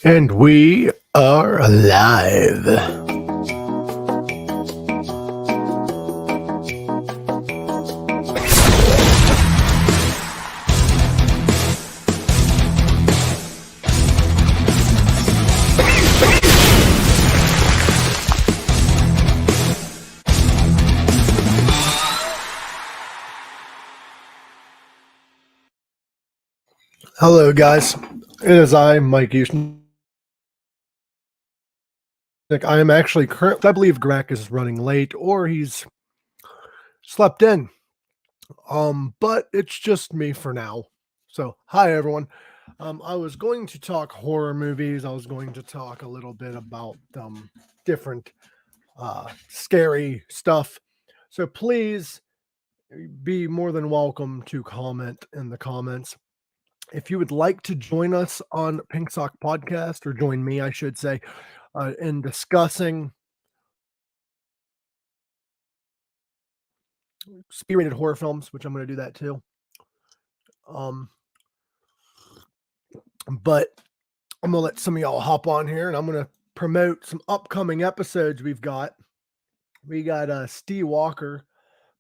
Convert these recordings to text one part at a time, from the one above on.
And we are live. Hello, guys. It is I, Mike Usenick. I am actually I believe Gorak is running late or he's slept in. But it's just me for now. So, hi everyone. I was going to talk horror movies. I was going to talk a little bit about different scary stuff. So please be more than welcome to comment in the comments. If you would like to join us on Pink Sock Podcast, or join me, I should say, in discussing spirited horror films, which I'm going to do that too. But I'm going to let some of y'all hop on here, and I'm going to promote some upcoming episodes we've got. We got Steve Walker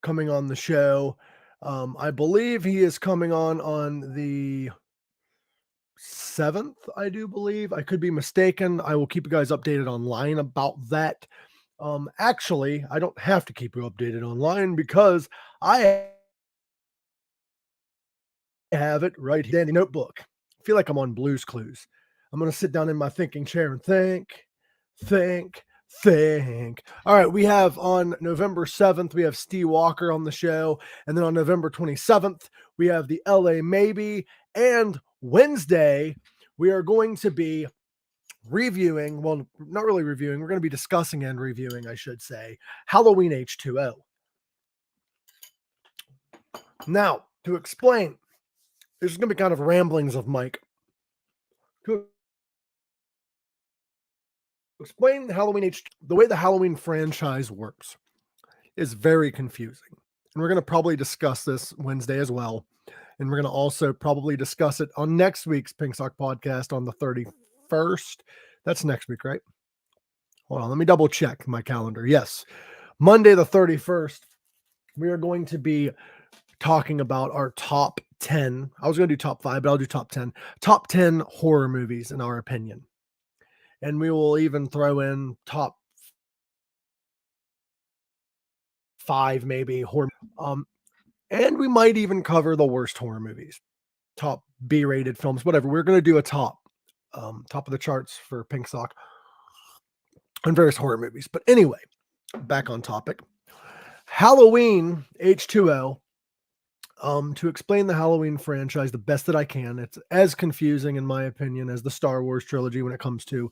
coming on the show. I believe he is coming on the 7th, I do believe. I could be mistaken. I will keep you guys updated online about that. Actually, I don't have to keep you updated online because I have it right here in the notebook. I feel like I'm on Blue's Clues. I'm going to sit down in my thinking chair and think. All right, we have on November 7th, we have Steve Walker on the show. And then on November 27th, we have the LA Maybe. And Wednesday, we are going to be reviewing, well, not really reviewing, we're going to be discussing and reviewing, I should say, Halloween H2O. Now, to explain, this is going to be kind of ramblings of Mike. To explain Halloween the way the Halloween franchise works is very confusing. And we're going to probably discuss this Wednesday as well. And we're going to also probably discuss it on next week's Pink Sock Podcast on the 31st. That's next week, right? Hold on, let me double check my calendar. Yes, Monday the 31st, we are going to be talking about our top 10. I was going to do top 5, but I'll do top 10. Top 10 horror movies in our opinion. And we will even throw in top 5 maybe horror. And we might even cover the worst horror movies, top B-rated films, whatever. We're going to do a top of the charts for Pink Sock on various horror movies. But anyway, back on topic. Halloween H2O. To explain the Halloween franchise the best that I can, it's as confusing, in my opinion, as the Star Wars trilogy when it comes to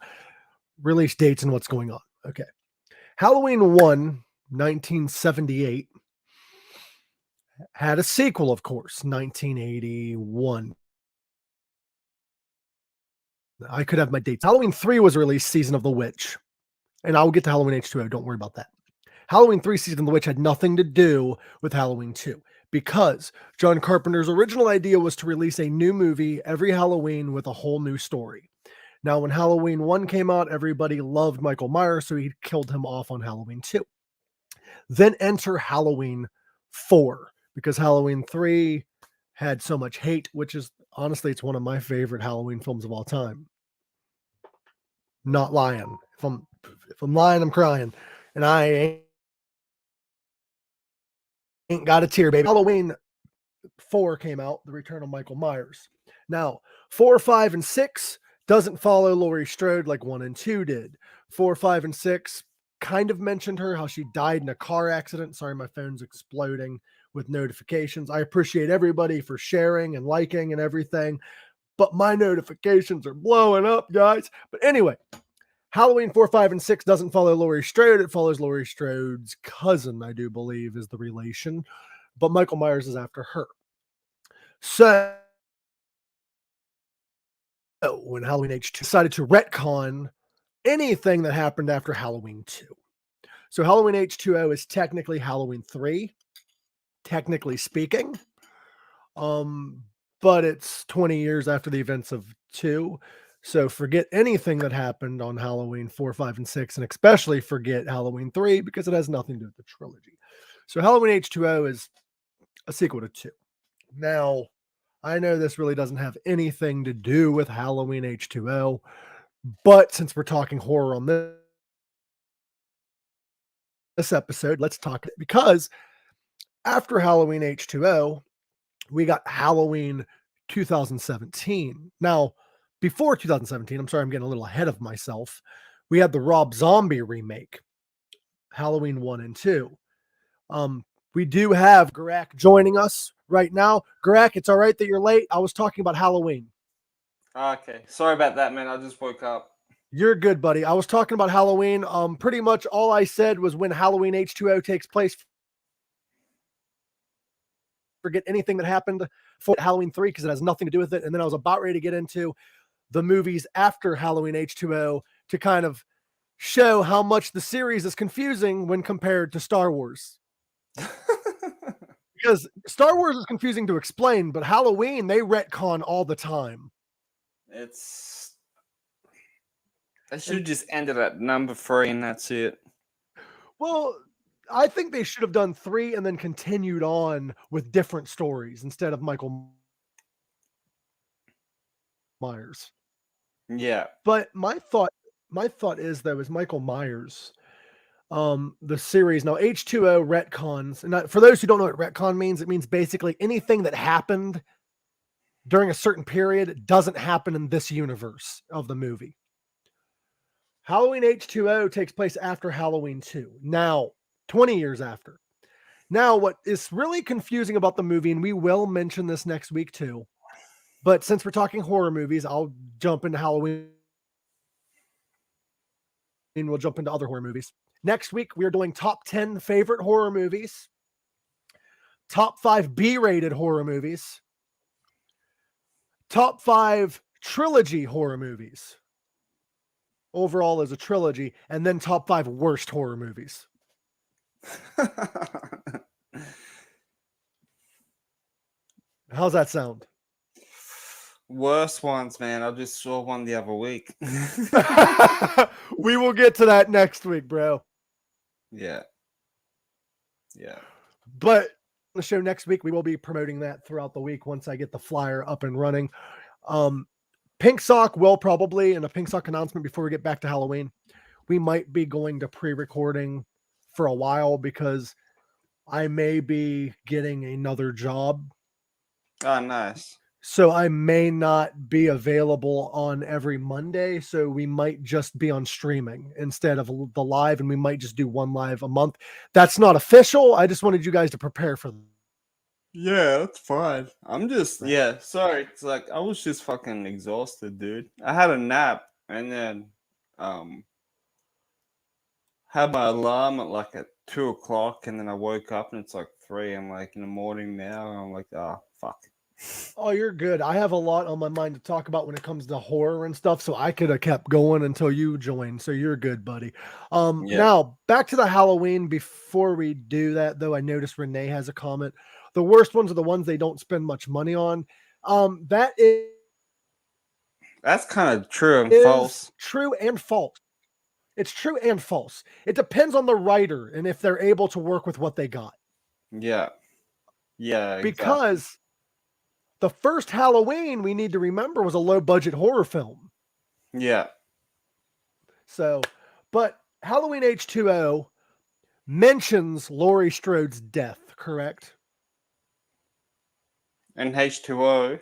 release dates and what's going on. Okay. Halloween 1, 1978, had a sequel, of course, 1981. I could have my dates. Halloween 3 was released Season of the Witch. And I'll get to Halloween H2O. Don't worry about that. Halloween 3 Season of the Witch had nothing to do with Halloween 2 because John Carpenter's original idea was to release a new movie every Halloween with a whole new story. Now, when Halloween 1 came out, everybody loved Michael Myers, so he killed him off on Halloween 2. Then enter Halloween 4 because Halloween 3 had so much hate, which is honestly, it's one of my favorite Halloween films of all time. Not lying. If I'm lying, I'm crying. And I ain't got a tear, baby. Halloween 4 came out, The Return of Michael Myers. Now, 4, 5, and 6 doesn't follow Laurie Strode like 1 and 2 did. 4, 5, and 6 kind of mentioned her, how she died in a car accident. Sorry, my phone's exploding with notifications. I appreciate everybody for sharing and liking and everything, but my notifications are blowing up, guys. But anyway, Halloween 4, 5, and 6 doesn't follow Laurie Strode. It follows Laurie Strode's cousin, I do believe, is the relation. But Michael Myers is after her. So when Halloween H2 decided to retcon anything that happened after Halloween 2. So Halloween H2O is technically Halloween 3, technically speaking. But it's 20 years after the events of 2. So forget anything that happened on Halloween 4, 5, and 6, and especially forget Halloween 3 because it has nothing to do with the trilogy. So Halloween H2O is a sequel to 2. Now, I know this really doesn't have anything to do with Halloween H2O, but since we're talking horror on this episode, let's talk because after Halloween H2O, we got Halloween 2017. Now, before 2017, I'm sorry, I'm getting a little ahead of myself. We had the Rob Zombie remake, Halloween 1 and 2. We do have Gorak joining us right now. Gorak, it's all right that you're late. I was talking about Halloween. Okay. Sorry about that, man. I just woke up. You're good, buddy. I was talking about Halloween. Pretty much all I said was when Halloween H2O takes place. Forget anything that happened for Halloween 3 because it has nothing to do with it. And then I was about ready to get into the movies after Halloween H2O to kind of show how much the series is confusing when compared to Star Wars. Because Star Wars is confusing to explain, but Halloween, they retcon all the time. They should just ended at number 3 and that's it. Well, I think they should have done 3 and then continued on with different stories instead of Michael Myers. Yeah. But my thought is though, is Michael Myers, the series now H2O retcons, and for those who don't know what retcon means, it means basically anything that happened during a certain period doesn't happen in this universe of the movie. Halloween H2O takes place after Halloween 2. Now, 20 years after. Now, what is really confusing about the movie, and we will mention this next week too, but since we're talking horror movies, I'll jump into Halloween and we'll jump into other horror movies. Next week, we are doing top 10 favorite horror movies, top 5 B-rated horror movies, top 5 trilogy horror movies. Overall as a trilogy, and then top 5 worst horror movies. How's that sound? Worst ones, man. I just saw one the other week. We will get to that next week, bro. Yeah. But the show next week, we will be promoting that throughout the week once I get the flyer up and running. Pink Sock will probably, in a Pink Sock announcement before we get back to Halloween, we might be going to pre-recording for a while because I may be getting another job. Oh, nice. So I may not be available on every Monday. So we might just be on streaming instead of the live, and we might just do one live a month. That's not official. I just wanted you guys to prepare for them. Yeah, that's fine. I'm just, sorry. It's like, I was just fucking exhausted, dude. I had a nap and then had my alarm at like at 2 o'clock and then I woke up and it's like 3. I'm like in the morning now. And I'm like, fuck. Oh, you're good. I have a lot on my mind to talk about when it comes to horror and stuff, so I could have kept going until you joined. So you're good, buddy. Now back to the Halloween. Before we do that, though, I noticed Renee has a comment. The worst ones are the ones they don't spend much money on. That's kind of true and false. True and false. It's true and false. It depends on the writer and if they're able to work with what they got. Yeah. Exactly. Because the first Halloween, we need to remember, was a low-budget horror film. Yeah. So, but Halloween H2O mentions Laurie Strode's death, correct? And H2O?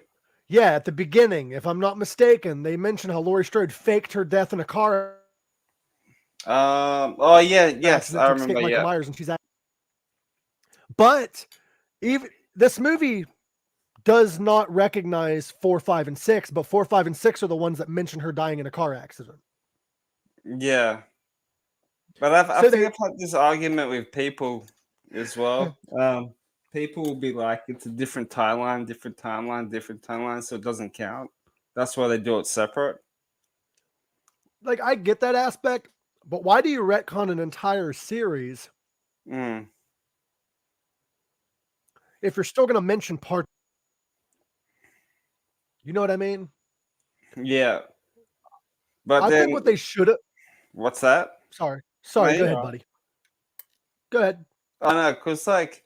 Yeah, at the beginning, if I'm not mistaken, they mention how Laurie Strode faked her death in a car. Yes, I remember. Michael Myers, and she's. But even this movie does not recognize 4, 5, and 6, but 4, 5, and 6 are the ones that mention her dying in a car accident. Yeah. But I think I've had this argument with people as well. People will be like, it's a different timeline, so it doesn't count. That's why they do it separate. Like, I get that aspect, but why do you retcon an entire series if you're still going to mention parts? You know what I mean? Yeah. But I then, think what they should have. what's that? Sorry. No, Go ahead, buddy. Go ahead. I know, because like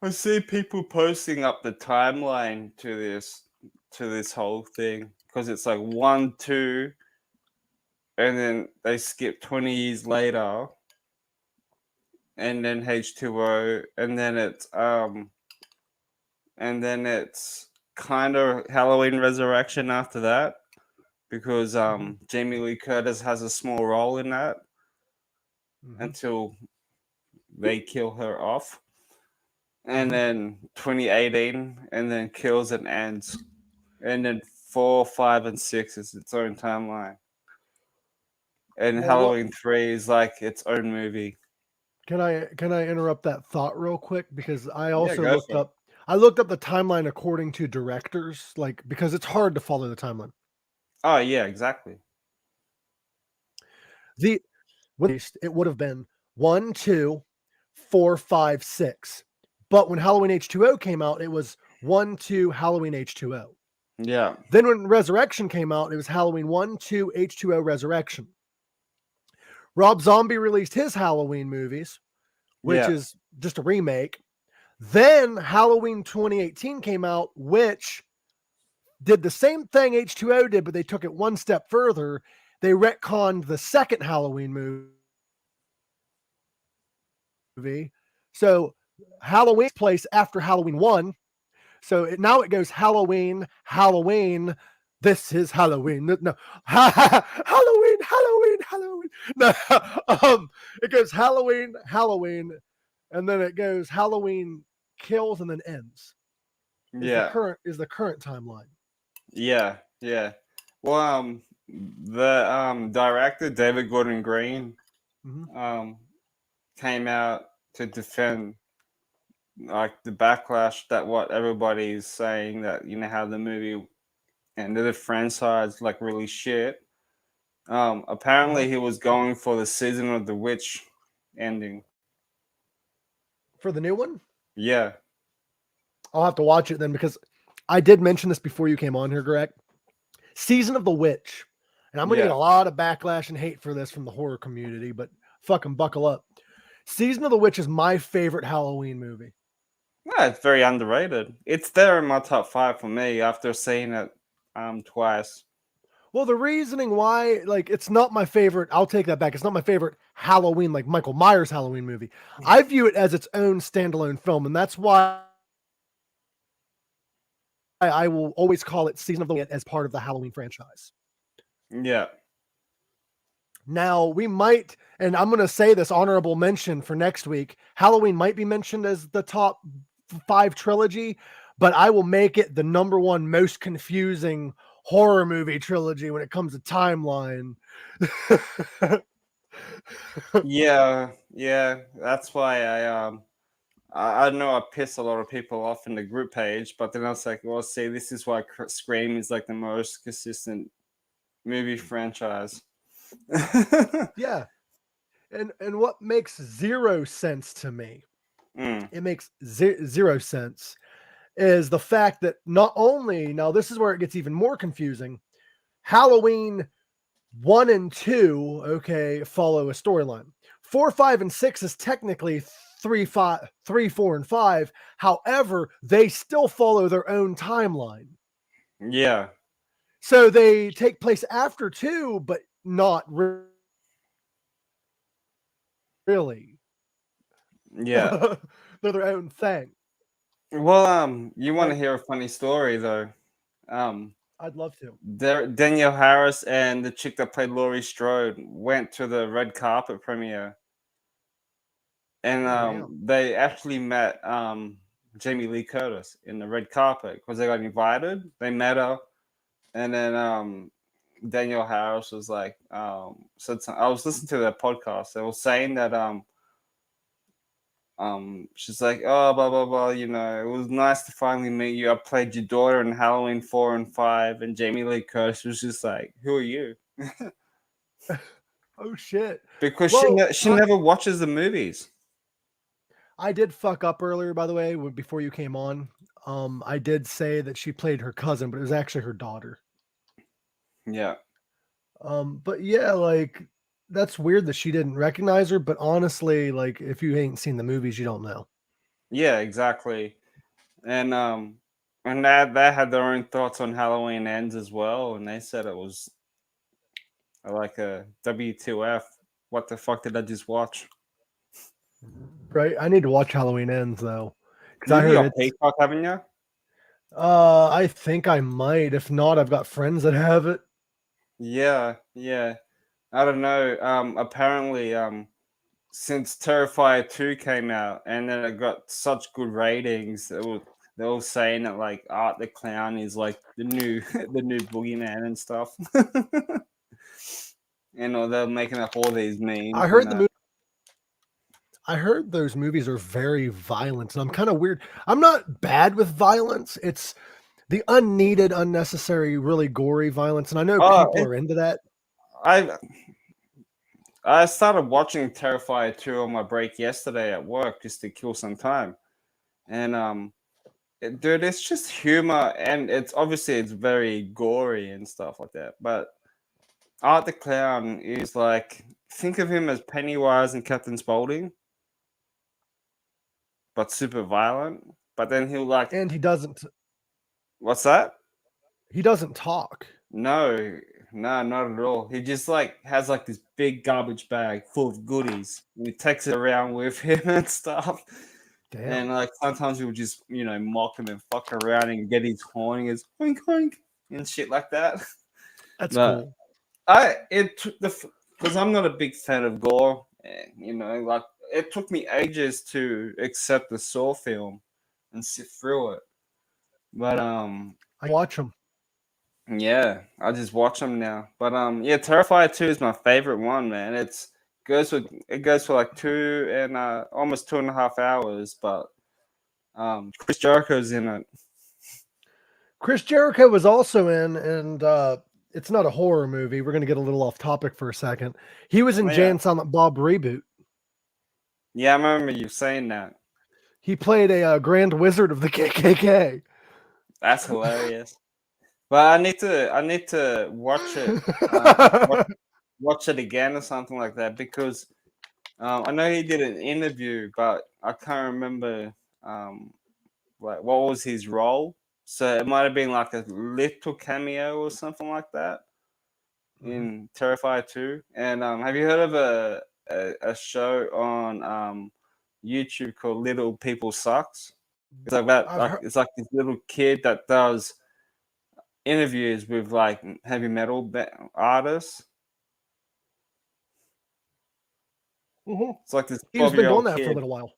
I see people posting up the timeline to this whole thing because it's like 1, 2, and then they skip 20 years later, and then H2O, and then it's kind of Halloween Resurrection after that because Jamie Lee Curtis has a small role in that until they kill her off. And then 2018, and then Kills and Ends. And then 4, 5, and 6 is its own timeline. And Halloween 3 is like its own movie. Can I interrupt that thought real quick? Because I also go looked for it. up I looked up the timeline according to directors, like because it's hard to follow the timeline. Oh yeah, exactly. It would have been 1, 2, 4, 5, 6. But when Halloween H2O came out, it was 1, 2, Halloween H2O. Yeah. Then when Resurrection came out, it was Halloween 1, 2, H2O Resurrection. Rob Zombie released his Halloween movies, which is just a remake. Then Halloween 2018 came out, which did the same thing H2O did, but they took it one step further. They retconned the second Halloween movie. So Halloween takes place after Halloween 1. So now it goes Halloween, this is Halloween. No, Halloween. No, it goes Halloween, and then it goes Halloween Kills and then Ends. Is the current timeline. Yeah. Well, the director David Gordon Green came out to defend like the backlash that what everybody's saying, that how the movie and the franchise like really shit. Apparently he was going for the Season of the Witch ending. For the new one? Yeah. I'll have to watch it then, because I did mention this before you came on here, Gorak. Season of the Witch. And I'm going to get a lot of backlash and hate for this from the horror community, but fucking buckle up. Season of the Witch is my favorite Halloween movie. Yeah, it's very underrated. It's there in my top 5 for me after seeing it twice. Well, the reasoning why, like, it's not my favorite, I'll take that back. It's not my favorite Halloween, like Michael Myers Halloween movie. I view it as its own standalone film, and that's why I will always call it Season of the Witch as part of the Halloween franchise. Yeah. Now, we might, and I'm going to say this honorable mention for next week, Halloween might be mentioned as the top 5 trilogy, but I will make it the number 1 most confusing horror movie trilogy when it comes to timeline. yeah. That's why I know I piss a lot of people off in the group page, but then I was like, well, see, this is why Scream is like the most consistent movie franchise. Yeah. And what makes zero sense to me, it makes zero sense, is the fact that not only, now this is where it gets even more confusing, Halloween 1 and 2, follow a storyline. 4, 5, and 6 is technically 3, 4, and 5. However, they still follow their own timeline. Yeah. So they take place after 2, but not really. Yeah. They're their own thing. Well, you want to hear a funny story though? I'd love to. Danielle Harris and the chick that played Laurie Strode went to the red carpet premiere, and they actually met Jamie Lee Curtis in the red carpet because they got invited. They met her, and then Danielle Harris was like, said something. I was listening to their podcast. They were saying that she's like, oh, blah blah blah. It was nice to finally meet you. I played your daughter in Halloween 4 and 5, and Jamie Lee Curtis was just like, who are you? Oh shit! Because she never watches the movies. I did fuck up earlier, by the way, before you came on. I did say that she played her cousin, but it was actually her daughter. Yeah. But yeah, like that's weird that she didn't recognize her. But honestly, like if you ain't seen the movies, you don't know. Yeah, exactly. And they had their own thoughts on Halloween Ends as well, and they said it was like a W2F. What the fuck did I just watch? Right? I need to watch Halloween Ends though, because I You've heard got it's. Peacock, haven't you? I think I might. If not, I've got friends that have it. Yeah, yeah. I don't know. Apparently, since Terrifier 2 came out and then it got such good ratings, they're all saying that like Art the Clown is like the new the new boogeyman and stuff. They're making up all these I memes and heard the movie. I heard those movies are very violent, and I'm kind of weird. I'm not bad with violence. It's the unneeded, unnecessary, really gory violence, and I know Oh, people are into that. I I started watching Terrifier 2 on my break yesterday at work just to kill some time. And dude, it's just humor and it's very gory and stuff like that. But Art the Clown is like, think of him as Pennywise and Captain Spaulding, but super violent. But then he'll like, And he doesn't. what's that? He doesn't talk. No, no, not at all. He just like has like this big garbage bag full of goodies. And he takes it around with him and stuff. And Damn, like sometimes he would just, mock him and fuck around and get his horn and goes oink oink and shit like that. that's But cool. because I'm not a big fan of gore, like it took me ages to accept the Saw film and sit through it. But I watch them. yeah, I just watch them now. But yeah, Terrifier 2 is my favorite one, man. It goes for like 2.5 hours, but Chris Jericho's in it. Chris Jericho was also in, and it's not a horror movie. We're gonna get a little off topic for a second. He was in Oh, Jay yeah. and Silent Bob reboot. Yeah, I remember you saying that. He played a Grand Wizard of the KKK. That's hilarious. But I need to watch it. Watch it again or something like that because I know he did an interview, but I can't remember like what was his role. So it might have been like a little cameo or something like that in Terrifier 2. And have you heard of a show on YouTube called Little People Sucks? It's like it's like this little kid that does interviews with like heavy metal artists. It's like this He's been 12-year-old doing that for a kid. little while.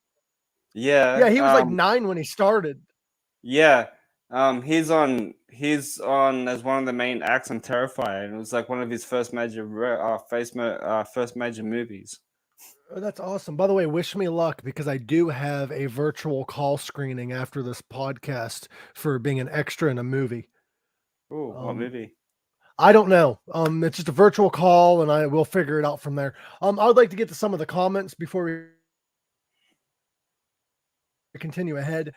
Yeah, Yeah, he was like 9 when he started. yeah. He's on as one of the main acts on Terrifier, and it was like one of his first major first major movies. Oh, that's awesome. By the way, wish me luck because I do have a virtual call screening after this podcast for being an extra in a movie. Ooh, what movie? I don't know. It's just a virtual call, and I will figure it out from there. I would like to get to some of the comments before we continue ahead.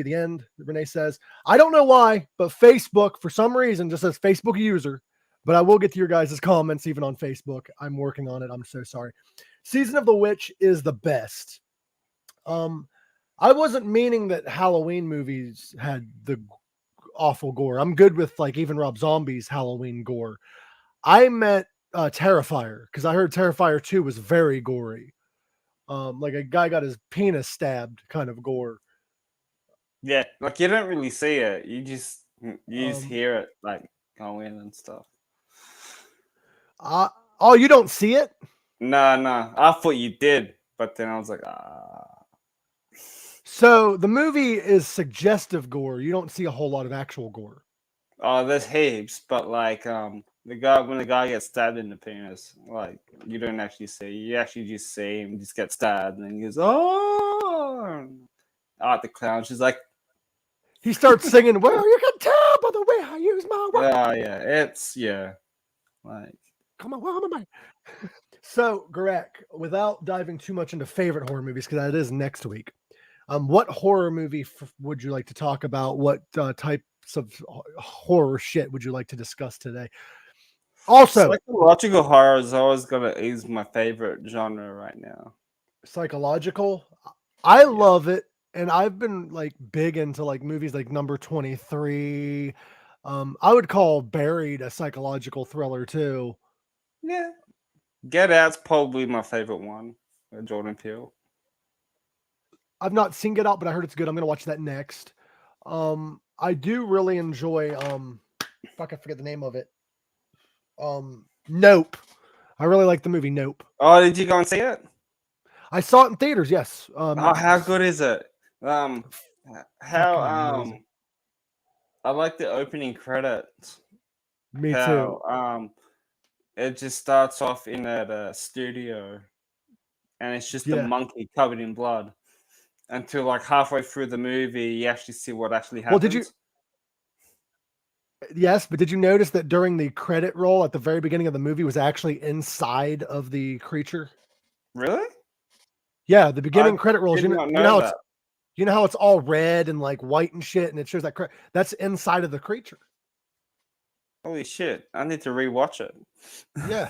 The end. Renee says, I don't know why, but Facebook, for some reason, just says Facebook user. But I will get to your guys' comments even on Facebook. I'm working on it. I'm so sorry. Season of the Witch is the best. I wasn't meaning that Halloween movies had the awful gore. I'm good with like even Rob Zombie's Halloween gore. I meant Terrifier because I heard Terrifier 2 was very gory. Like a guy got his penis stabbed kind of gore. Yeah, like you don't really see it. You just hear it like go in and stuff. Oh, you don't see it? No. I thought you did, but then I was like, ah. So the movie is suggestive gore. You don't see a whole lot of actual gore. Oh, there's heaps, but like when the guy gets stabbed in the penis, like you don't actually see. You actually just see him just get stabbed, and then he goes, oh. Art the Clown. She's like, he starts singing, well, you can tell by the way I use my weapon. oh yeah, like come on, man. So, Gorak, without diving too much into favorite horror movies, because that is next week, what horror movie would you like to talk about? What types of horror shit would you like to discuss today? Also, psychological horror is always is my favorite genre right now. psychological. I love it, and I've been like big into like movies like Number 23. I would call Buried a psychological thriller too. Yeah, Get Out's probably my favorite one. Jordan Peele. I've not seen Get Out, but I heard it's good. I'm gonna watch that next. I do really enjoy fuck, I forget the name of it. Nope. I really like the movie Nope. Oh, did you go and see it? I saw it in theaters, yes. How good is it? How amazing. I like the opening credits. Me too. It just starts off in a studio, and it's just a monkey covered in blood. Until like halfway through the movie, you actually see what actually happens. Well, Yes, but did you notice that during the credit roll at the very beginning of the movie was actually inside of the creature? Really? Yeah, the beginning credit rolls. You know how it's all red and like white and shit, and it shows that that's inside of the creature. Holy shit! I need to rewatch it. Yeah.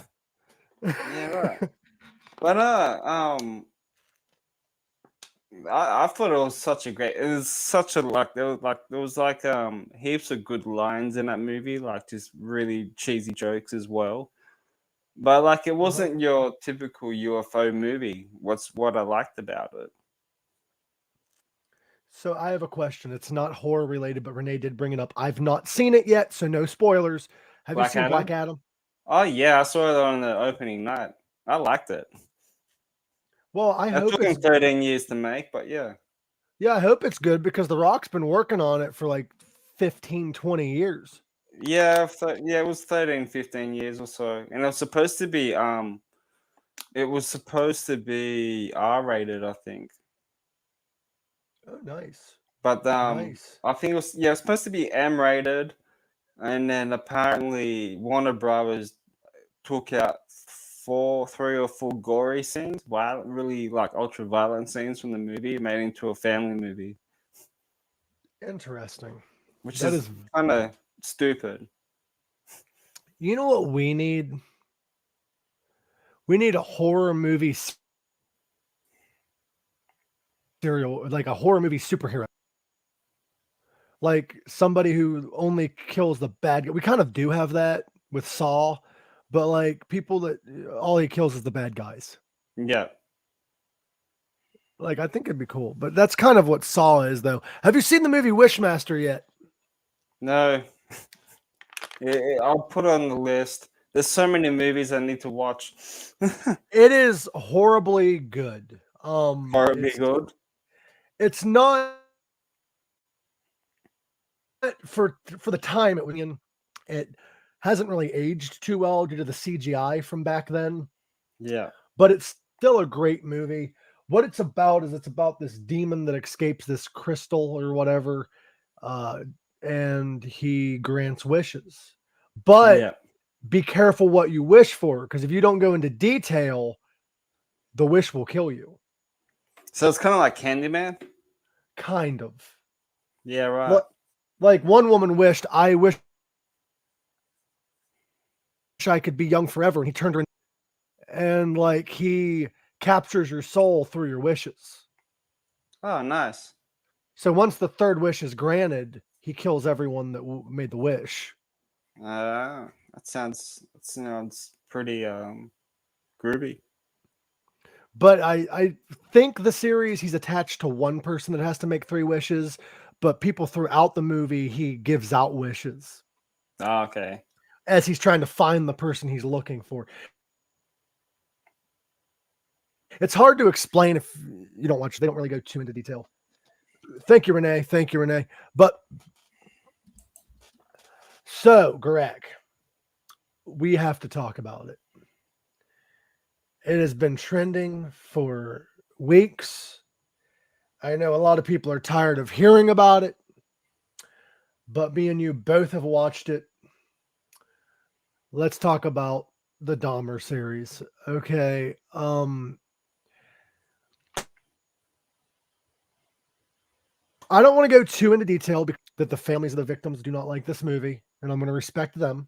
Yeah, right. But I thought it was such a great. It was such a there was heaps of good lines in that movie, like just really cheesy jokes as well. But like it wasn't your typical UFO movie. What I liked about it. So I have a question. It's not horror related, but Renee did bring it up. I've not seen it yet, so no spoilers. Have you seen Black Adam? Oh yeah, I saw it on the opening night. I liked it. Well, I hope it took him 13 years to make, but yeah. Yeah, I hope it's good because The Rock's been working on it for like 15, 20 years. Yeah, it was 13, 15 years or so. And it was supposed to be R-rated, I think. Oh, nice. But nice. I think it was supposed to be M-rated, and then apparently Warner Brothers took out 3 or 4 gory scenes, really like ultra violent scenes from the movie, made into a family movie. Interesting. Which is kind of stupid. You know what we need? We need a horror movie like a horror movie superhero. Like somebody who only kills the bad guy. We kind of do have that with Saw, but like people that all he kills is the bad guys. Yeah. Like I think it'd be cool, but that's kind of what Saw is, though. Have you seen the movie Wishmaster yet? No. I'll put it on the list. There's so many movies I need to watch. It is horribly good. Horribly good. It's not for the time it was in. It hasn't really aged too well due to the CGI from back then. Yeah, but it's still a great movie. What it's about is it's about this demon that escapes this crystal or whatever, and he grants wishes. But be careful what you wish for, because if you don't go into detail, the wish will kill you. So it's kind of like Candyman? Kind of. Yeah, right. Like one woman wished, I wish I could be young forever, and he turned her in, and like he captures your soul through your wishes. Oh, nice. So once the third wish is granted, he kills everyone that made the wish. That sounds pretty groovy. But I think the series, he's attached to one person that has to make 3 wishes, but people throughout the movie, he gives out wishes. Oh, okay. As he's trying to find the person he's looking for. It's hard to explain if you don't watch. They don't really go too into detail. Thank you, Renee. Thank you, Renee. But so, Gorak, we have to talk about it. It has been trending for weeks. I know a lot of people are tired of hearing about it, but me and you both have watched it. Let's talk about the Dahmer series. Okay. I don't want to go too into detail because the families of the victims do not like this movie, and I'm going to respect them.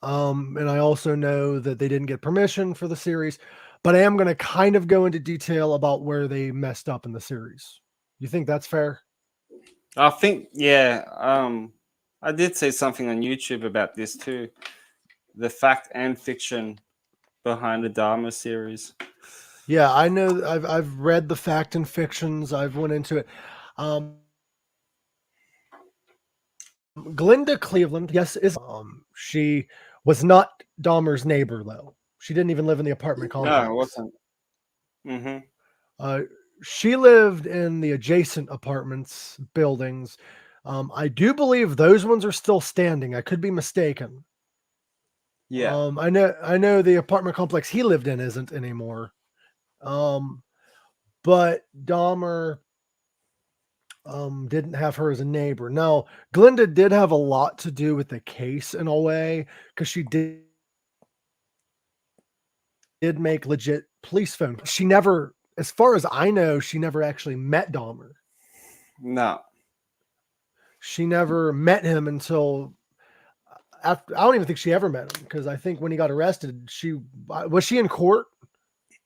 And I also know that they didn't get permission for the series, but I am going to kind of go into detail about where they messed up in the series. You think that's fair? I think, yeah. I did see something on YouTube about this too. The fact and fiction behind the Dharma series. Yeah, I know. I've read the fact and fictions. I've went into it. Glinda Cleveland, yes, is she was not Dahmer's neighbor though. She didn't even live in the apartment complex. No, it wasn't. Mm-hmm. She lived in the adjacent apartments buildings. I do believe those ones are still standing. I could be mistaken. Yeah. I know the apartment complex he lived in isn't anymore. But Dahmer didn't have her as a neighbor. Now, Glinda did have a lot to do with the case in a way, because she did make legit police phone. She never, as far as I know, she never actually met Dahmer. No. She never met him until after. I don't even think she ever met him, because I think when he got arrested, was she in court?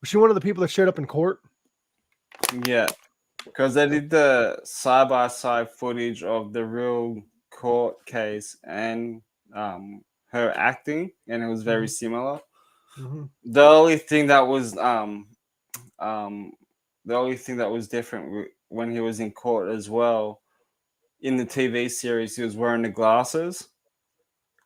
Was she one of the people that showed up in court? Yeah, because they did the side-by-side footage of the real court case and her acting, and it was very similar. Mm-hmm. The only thing that was different when he was in court as well, in the TV series, he was wearing the glasses.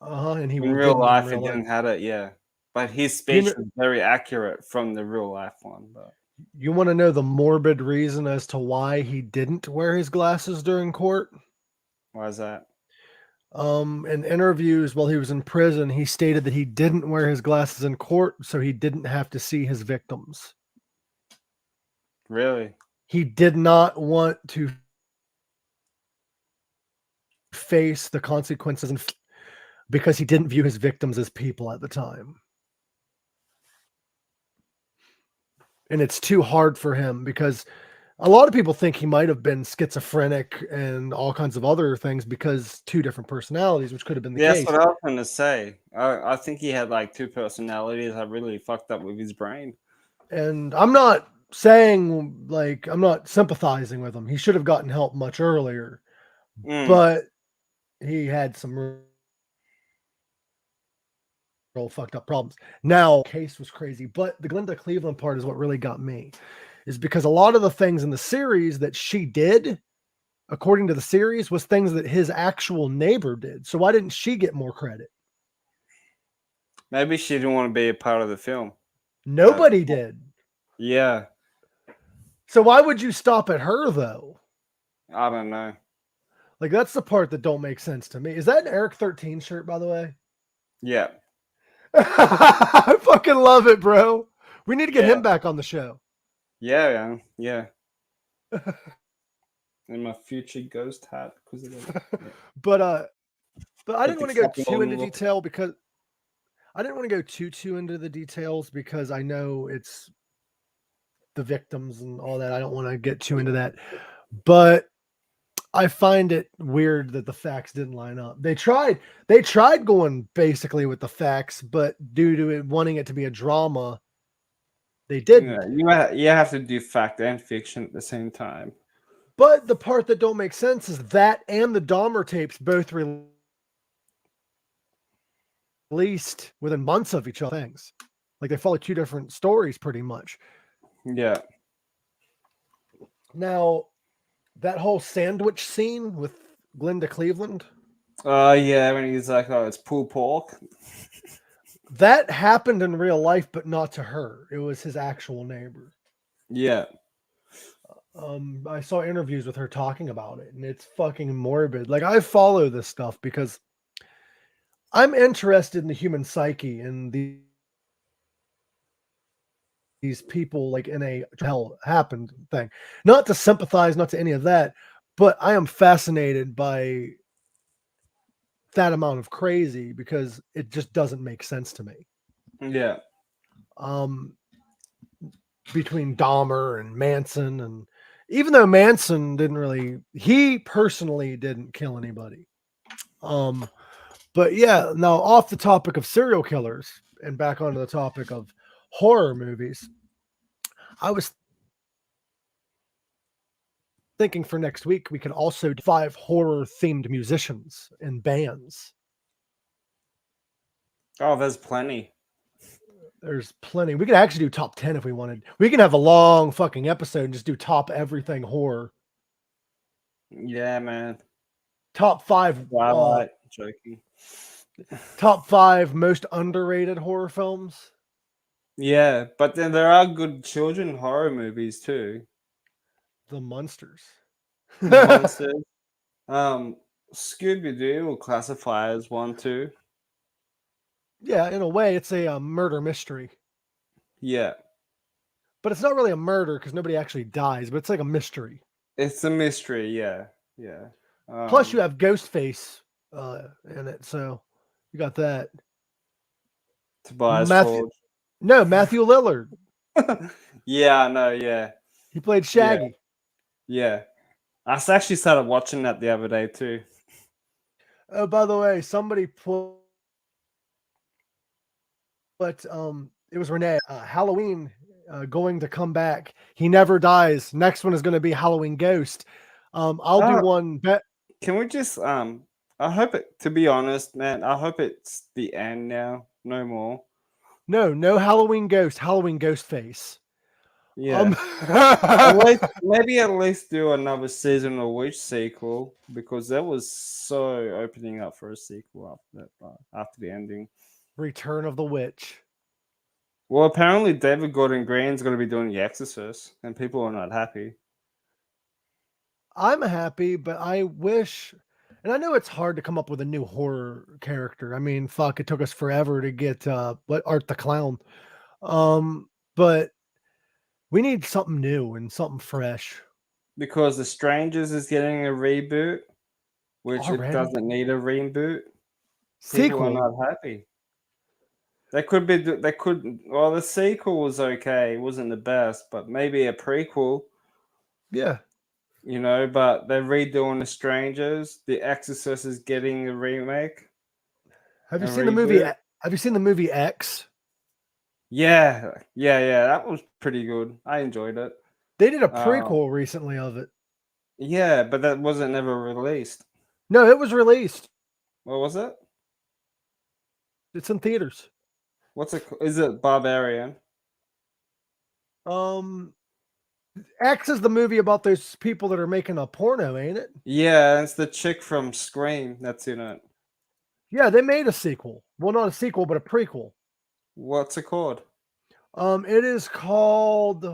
And he in real life, he didn't have it. Yeah, but his speech was very accurate from the real life one. But you want to know the morbid reason as to why he didn't wear his glasses during court? why is that? In interviews while he was in prison, he stated that he didn't wear his glasses in court so he didn't have to see his victims. Really? He did not want to face the consequences because he didn't view his victims as people at the time. And it's too hard for him, because a lot of people think he might have been schizophrenic and all kinds of other things, because two different personalities, which could have been the case. That's what I was going to say. I think he had like two personalities that really fucked up with his brain. And I'm not saying, like, I'm not sympathizing with him. He should have gotten help much earlier. But he had some real fucked up problems. Now, the case was crazy, but the Glinda Cleveland part is what really got me, is because a lot of the things in the series that she did, according to the series, was things that his actual neighbor did. So why didn't she get more credit? Maybe she didn't want to be a part of the film. Nobody did. Yeah. So why would you stop at her, though? I don't know. Like, that's the part that don't make sense to me. Is that an Eric 13 shirt, by the way? Yeah. I fucking love it, bro. We need to get him back on the show. Yeah. In my future ghost hat. But I didn't want to go too into detail, because I didn't want to go too into the details, because I know it's the victims and all that. I don't want to get too into that. But I find it weird that the facts didn't line up. They tried going basically with the facts, but due to it wanting it to be a drama, they didn't. Yeah, you have to do fact and fiction at the same time. But the part that don't make sense is that and the Dahmer tapes both released within months of each other. Things like they follow two different stories pretty much. Yeah. Now, that whole sandwich scene with Glinda Cleveland. Yeah, when he's like, "Oh, it's pulled pork." That happened in real life, but not to her. It was his actual neighbor. Yeah. I saw interviews with her talking about it, and it's fucking morbid. Like, I follow this stuff because I'm interested in the human psyche and these people, like, in a hell happened thing. Not to sympathize, not to any of that, but I am fascinated by that amount of crazy, because it just doesn't make sense to me. Yeah. Between Dahmer and Manson, and even though Manson he personally didn't kill anybody. But yeah, now off the topic of serial killers and back onto the topic of horror movies, I was thinking for next week we could also do 5 horror themed musicians and bands. Oh, there's plenty. There's plenty. We could actually do top 10 if we wanted. We can have a long fucking episode and just do top everything horror. Yeah, man. Top 5 joking. Top 5 most underrated horror films. Yeah, but then there are good children horror movies too. The Munsters. Monsters. Scooby-Doo will classify as one too. Yeah, in a way, it's a murder mystery. Yeah. But it's not really a murder because nobody actually dies, but it's like a mystery. It's a mystery, yeah. Yeah. Plus, you have Ghostface in it, so you got that. Tobias Matthew Lillard. Yeah, I know, yeah. He played Shaggy. Yeah. I actually started watching that the other day too. Oh, by the way, somebody put, but it was Renee. Halloween going to come back. He never dies. Next one is going to be Halloween Ghost. I'll do one bet. Can we just I hope it, to be honest, man, I hope it's the end now. No more. No Halloween Ghost. Halloween Ghostface. Yeah. maybe at least do another season of Witch sequel, because that was so opening up for a sequel after the ending. Return of the Witch. Well, apparently David Gordon Green's going to be doing The Exorcist, and people are not happy. I'm happy, but I wish, and I know it's hard to come up with a new horror character. I mean, fuck, it took us forever to get Art the Clown. But we need something new and something fresh. Because The Strangers is getting a reboot, which Already? It doesn't need a reboot. Sequel. People are not happy. Well, the sequel was okay. It wasn't the best, but maybe a prequel. Yeah. You know, but they're redoing The Strangers. The Exorcist is getting a remake. Have you seen the movie? Have you seen the movie X? Yeah. That was pretty good. I enjoyed it. They did a prequel recently of it. Yeah, but that wasn't ever released. No, it was released. What was it? It's in theaters. Is it Barbarian? X is the movie about those people that are making a porno, ain't it? Yeah, it's the chick from Scream that's in it. Yeah, they made a sequel. Well, not a sequel, but a prequel. What's it called? It is called.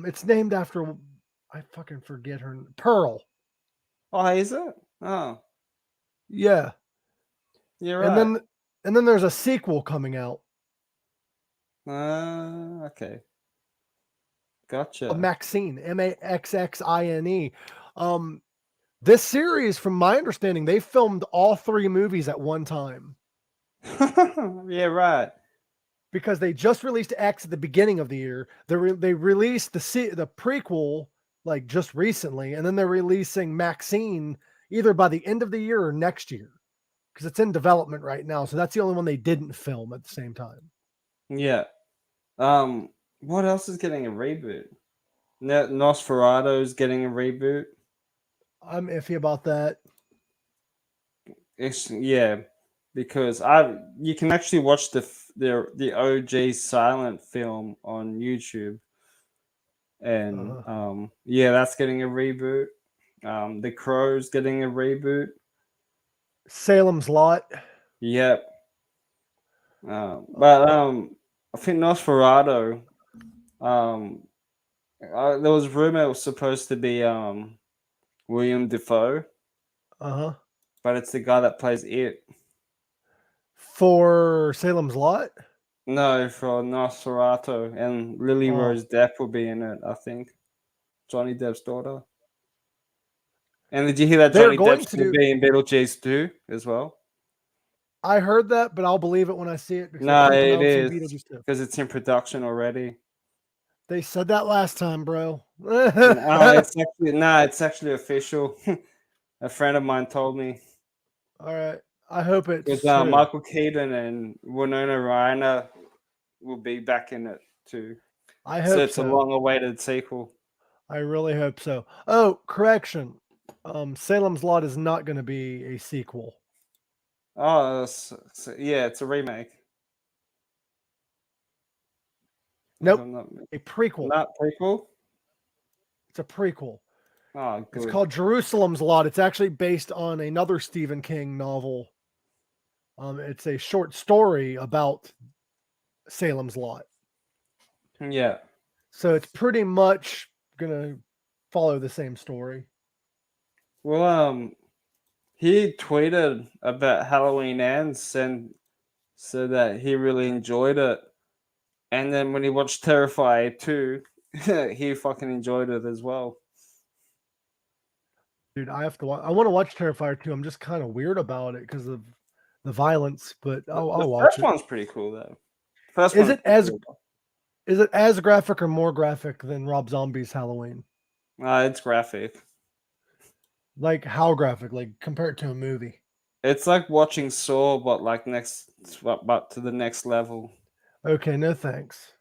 It's named after. I fucking forget her. Pearl. Oh, is it? Oh, yeah. You're right. And then there's a sequel coming out. Okay. Gotcha. Maxine, Maxxine. This series, from my understanding, they filmed all 3 movies at one time. Yeah, right. Because they just released X at the beginning of the year. They released the prequel like just recently, and then they're releasing Maxine either by the end of the year or next year, because it's in development right now. So that's the only one they didn't film at the same time. Yeah. What else is getting a reboot? Nosferatu's getting a reboot. I'm iffy about that. Because you can actually watch the OG silent film on YouTube, and that's getting a reboot. The Crow's getting a reboot. Salem's Lot. Yep. I think Nosferatu. There was rumor it was supposed to be William Dafoe. But it's the guy that plays It. For Salem's Lot? No, for Nosferatu, and Lily Rose Depp will be in it, I think. Johnny Depp's daughter. And did you hear that Johnny Depp's will be in Beetlejuice 2 as well? I heard that, but I'll believe it when I see it. No, it is, because it's in production already. They said that last time, bro. It's actually official. A friend of mine told me. All right. I hope it's with true. Michael Keaton and Winona Ryder will be back in it too. I hope so. It's so. a long-awaited sequel. I really hope so. Oh, correction. Salem's Lot is not going to be a sequel. Oh, yeah, it's a remake. Nope, a prequel. Not prequel? It's a prequel. Oh, good. It's called Jerusalem's Lot. It's actually based on another Stephen King novel. It's a short story about Salem's Lot. Yeah. So it's pretty much gonna follow the same story. Well, he tweeted about Halloween Ends and said that he really enjoyed it. And then when he watched Terrifier 2, he fucking enjoyed it as well. Dude, I want to watch Terrifier 2. I'm just kind of weird about it because of the violence, but I'll watch it. The first one's pretty cool though. Is it as graphic or more graphic than Rob Zombie's Halloween? It's graphic. Like how graphic? Like compared to a movie? It's like watching Saw, but like but to the next level. Okay, no thanks.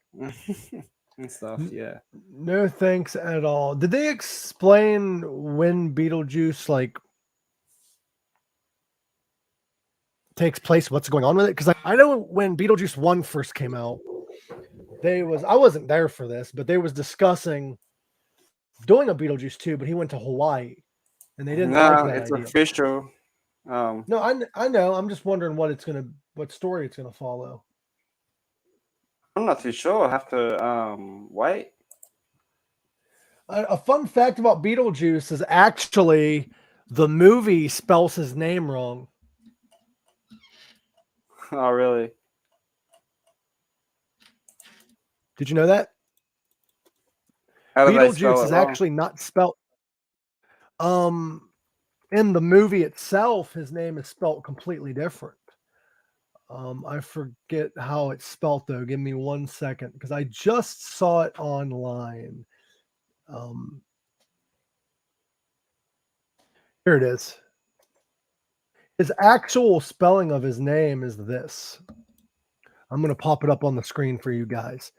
And stuff, yeah. No thanks at all. Did they explain when Beetlejuice like takes place? What's going on with it? Because I know when Beetlejuice 1 first came out, I wasn't there for this, but they was discussing doing a Beetlejuice 2, but he went to Hawaii, and they didn't like that it's idea. official. No, I know. I'm just wondering what story it's gonna follow. I'm not too sure. I have to wait. A fun fact about Beetlejuice is actually the movie spells his name wrong. Oh, really? Did you know that? How do they Beetlejuice spell it is wrong? actually not spelled. In the movie itself, his name is spelled completely different. I forget how it's spelled though. Give me 1 second because I just saw it online. Here it is. His actual spelling of his name is this. I'm going to pop it up on the screen for you guys.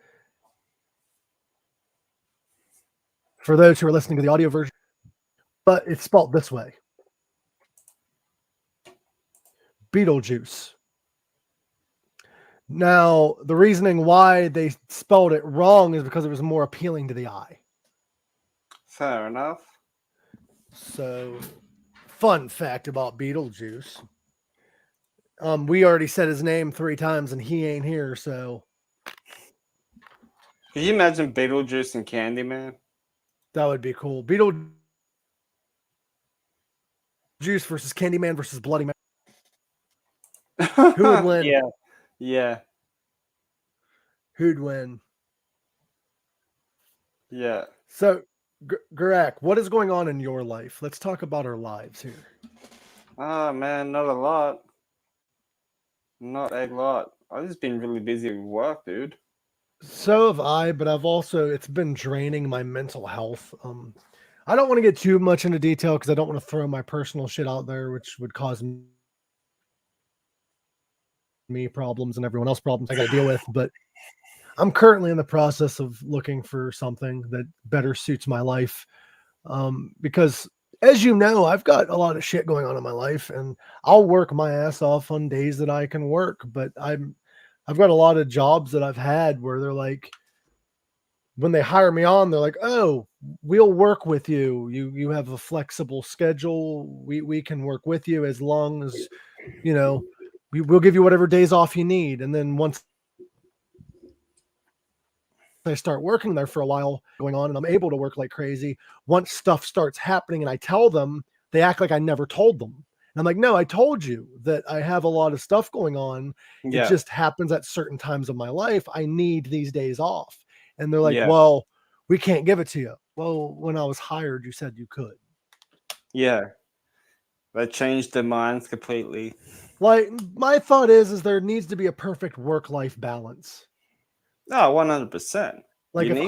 For those who are listening to the audio version, but it's spelled this way. Beetlejuice. Now, the reasoning why they spelled it wrong is because it was more appealing to the eye. Fair enough. So, fun fact about Beetlejuice. We already said his name 3 times and he ain't here, so. Can you imagine Beetlejuice and Candyman? That would be cool. Beetlejuice versus Candyman versus Bloody Mary. Who would win? Yeah. Who'd win? Yeah. So, Gorak, what is going on in your life? Let's talk about our lives here. Oh, man, not a lot. Not a lot. I've just been really busy with work, dude. So have I, but it's been draining my mental health. I don't want to get too much into detail because I don't want to throw my personal shit out there, which would cause me problems and everyone else problems I got to deal with. But I'm currently in the process of looking for something that better suits my life. Because as you know, I've got a lot of shit going on in my life and I'll work my ass off on days that I can work, but I've got a lot of jobs that I've had where they're like, when they hire me on, they're like, oh, we'll work with you. You have a flexible schedule. We can work with you as long as, we'll give you whatever days off you need. And then once I start working there for a while going on and I'm able to work like crazy, once stuff starts happening and I tell them, they act like I never told them. And I'm like, no, I told you that I have a lot of stuff going on. Yeah. It just happens at certain times of my life. I need these days off. And they're like, well, we can't give it to you. Well, when I was hired, you said you could. Yeah. That changed their minds completely. Like, my thought is there needs to be a perfect work-life balance. No, 100%. Like, if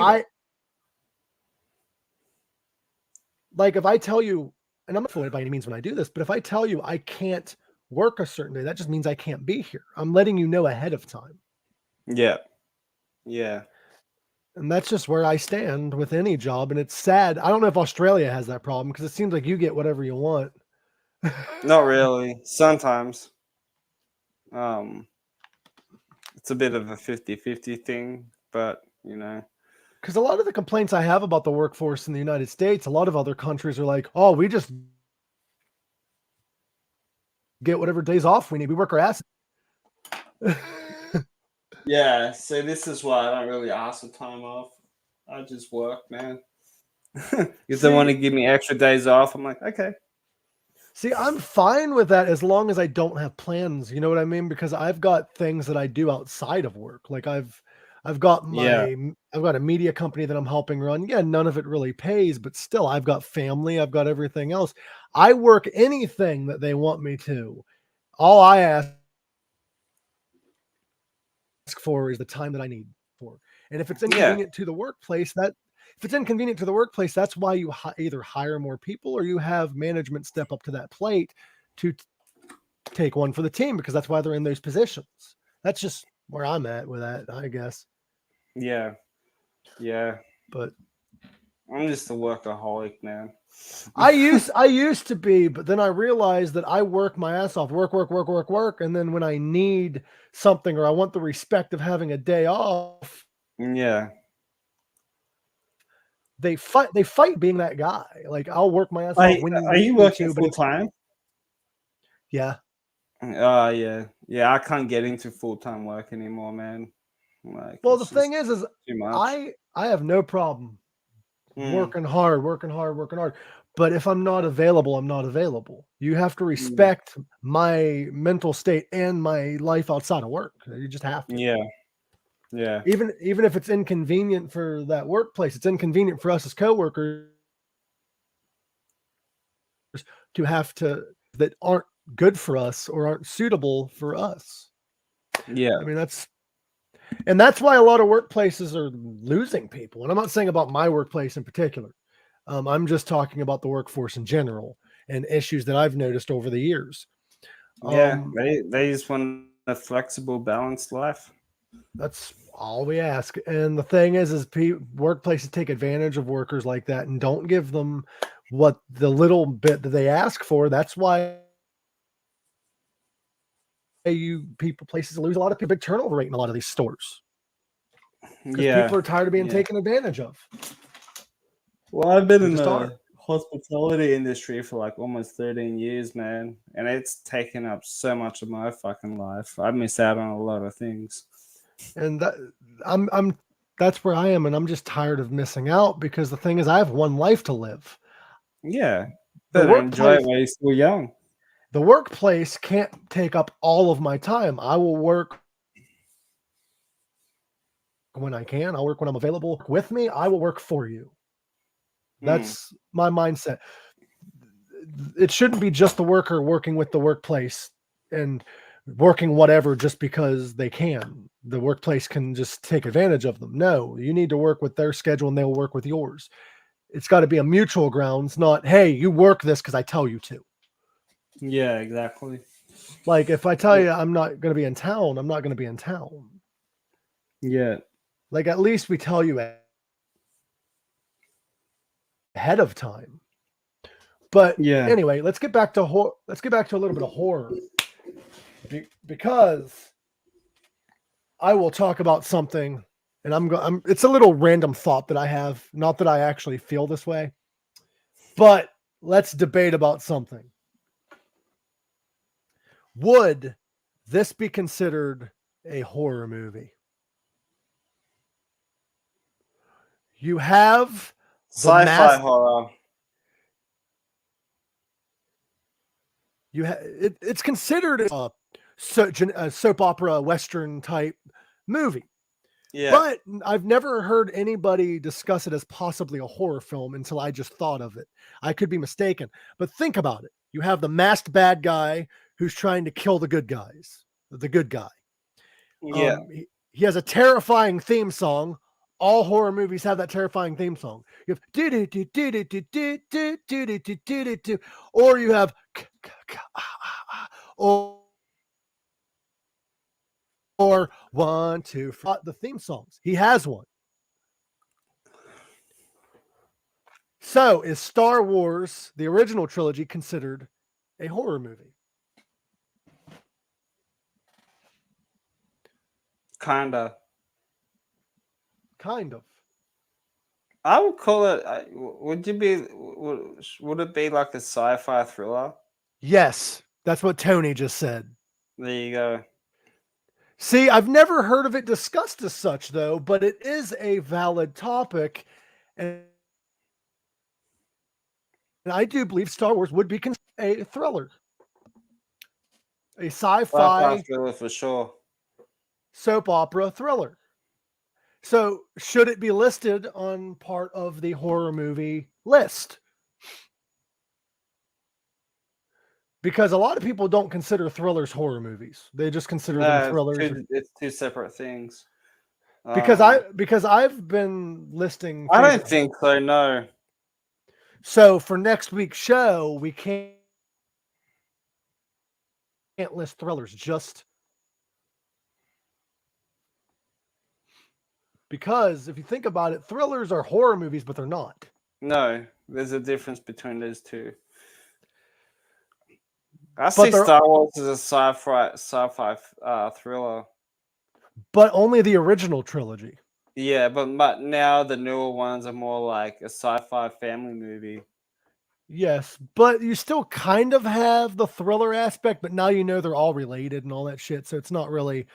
I tell you, and I'm not affiliated by any means when I do this, but if I tell you I can't work a certain day, that just means I can't be here. I'm letting you know ahead of time. Yeah. Yeah. And that's just where I stand with any job. And it's sad. I don't know if Australia has that problem because it seems like you get whatever you want. Not really. Sometimes. It's a bit of a 50-50 thing, but because a lot of the complaints I have about the workforce in the United States, a lot of other countries are like, oh, we just get whatever days off we need. We work our ass. Yeah, so this is why I don't really ask for time off. I just work, man. If they want to give me extra days off, I'm like, okay. See, I'm fine with that as long as I don't have plans. You know what I mean? Because I've got things that I do outside of work. Like I've got a media company that I'm helping run. Yeah, none of it really pays, but still I've got family, I've got everything else. I work anything that they want me to. All I ask for is the time that I need for. And if it's inconvenient to the workplace, that's why you either hire more people or you have management step up to that plate to take one for the team, because that's why they're in those positions. That's just where I'm at with that, I guess. Yeah. Yeah. But I'm just a workaholic, man. I used to be, but then I realized that I work my ass off, work. And then when I need something or I want the respect of having a day off, yeah, they fight being that guy. Like I'll work my ass off when you are you working full time? Yeah. Yeah. I can't get into full time work anymore, man. Like, well, the thing is too much. I have no problem working hard. But if I'm not available, I'm not available. You have to respect my mental state and my life outside of work. You just have to. Yeah. Even if it's inconvenient for that workplace, it's inconvenient for us as coworkers to have to that aren't good for us or aren't suitable for us. Yeah. I mean, that's why a lot of workplaces are losing people. And I'm not saying about my workplace in particular. I'm just talking about the workforce in general and issues that I've noticed over the years. Yeah, they just want a flexible, balanced life. That's all we ask. And the thing is workplaces take advantage of workers like that and don't give them what the little bit that they ask for. That's why places lose a lot of people. Big turnover rate in a lot of these stores. Because people are tired of being taken advantage of. Well, I've been in the hospitality industry for like almost 13 years, man. And it's taken up so much of my fucking life. I miss out on a lot of things. And that's where I am. And I'm just tired of missing out, because the thing is, I have one life to live. Yeah. Better enjoy it while you're still young. The workplace can't take up all of my time. I will work when I can. I'll work when I'm available. With me, I will work for you. That's my mindset. It shouldn't be just the worker working with the workplace and working whatever just because they can. The workplace can just take advantage of them. No, you need to work with their schedule and they'll work with yours. It's got to be a mutual grounds, not, hey, you work this because I tell you to. Yeah, exactly. Like if I tell you I'm not going to be in town, I'm not going to be in town. Yeah. Like at least we tell you ahead of time. But anyway, let's get back to a little bit of horror, because I will talk about something, and it's a little random thought that I have, not that I actually feel this way, but let's debate about something. Would this be considered a horror movie? You have sci-fi horror. It's considered a soap opera Western type movie. Yeah. But I've never heard anybody discuss it as possibly a horror film until I just thought of it. I could be mistaken, but think about it. You have the masked bad guy who's trying to kill the good guy. Yeah. He has a terrifying theme song. All horror movies have that terrifying theme song. You have or you have or 1, 2, the theme songs. He has one. So is Star Wars, the original trilogy, considered a horror movie? Kinda. Kind of. I would call it. Would it be like a sci-fi thriller? Yes, that's what Tony just said. There you go. See, I've never heard of it discussed as such, though, but it is a valid topic. And I do believe Star Wars would be considered a thriller. A sci-fi thriller for sure. Soap opera thriller. So should it be listed on part of the horror movie list? Because a lot of people don't consider thrillers horror movies. They just consider them thrillers. It's two separate things. Because I've been listing. I don't think so. No. So for next week's show, we can't list thrillers just because if you think about it, thrillers are horror movies, but they're not. No, there's a difference between those two. I see Star Wars as a sci-fi thriller. But only the original trilogy. Yeah, but now the newer ones are more like a sci-fi family movie. Yes, but you still kind of have the thriller aspect, but now you know they're all related and all that shit, so it's not really.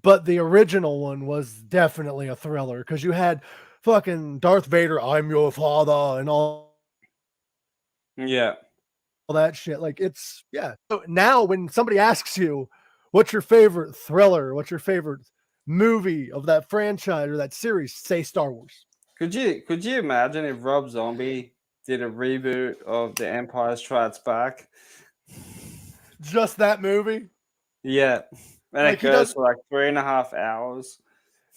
But the original one was definitely a thriller because you had fucking Darth Vader, I'm your father, and all. Yeah. All that shit. Like it's, yeah. So now when somebody asks you, what's your favorite thriller? What's your favorite movie of that franchise or that series? Say Star Wars. Could you imagine if Rob Zombie did a reboot of The Empire Strikes Back? Just that movie? Yeah. And like it goes for like 3.5 hours.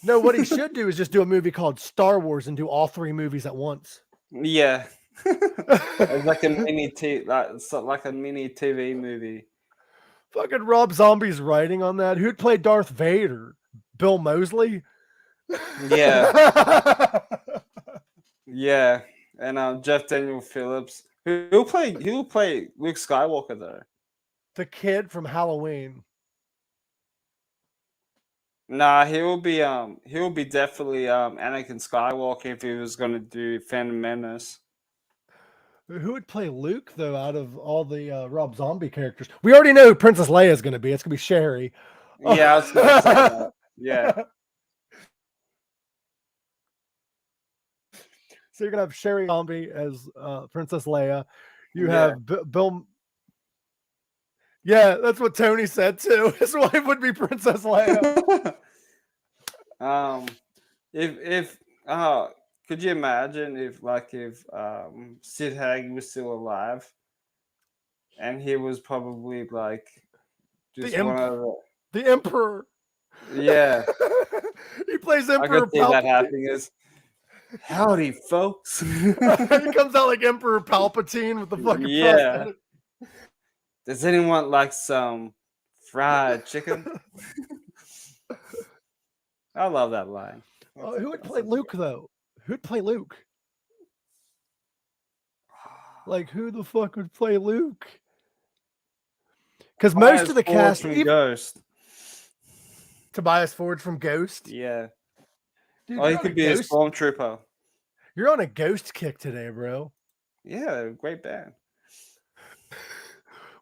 No, what he should do is just do a movie called Star Wars and do all 3 movies at once. Yeah. It's like a mini TV movie. Fucking Rob Zombie's writing on that. Who'd play Darth Vader? Bill Moseley? Yeah. Yeah. And Jeff Daniel Phillips. Who'll play Luke Skywalker though? The kid from Halloween. Nah, he'll be definitely Anakin Skywalker if he was gonna do Phantom Menace. Who would play Luke, though, out of all the Rob Zombie characters? We already know who Princess Leia is going to be. It's going to be Sherry. Yeah, I was going to say that. Yeah. So you're going to have Sherry Zombie as Princess Leia. You have Bill. Yeah, that's what Tony said, too. His wife would be Princess Leia. Could you imagine if Sid Haig was still alive, and he was probably like just one of the Emperor? Yeah, he plays Emperor. I could see that happening. As howdy, folks. He comes out like Emperor Palpatine with the fucking yeah. Does anyone like some fried chicken? I love that line. Who would play Luke though? Who'd play Luke? Like, who the fuck would play Luke? Because most of the cast, from Ghost. Tobias Forge from Ghost. Yeah. Dude, he could be a stormtrooper. You're on a Ghost kick today, bro. Yeah, great band.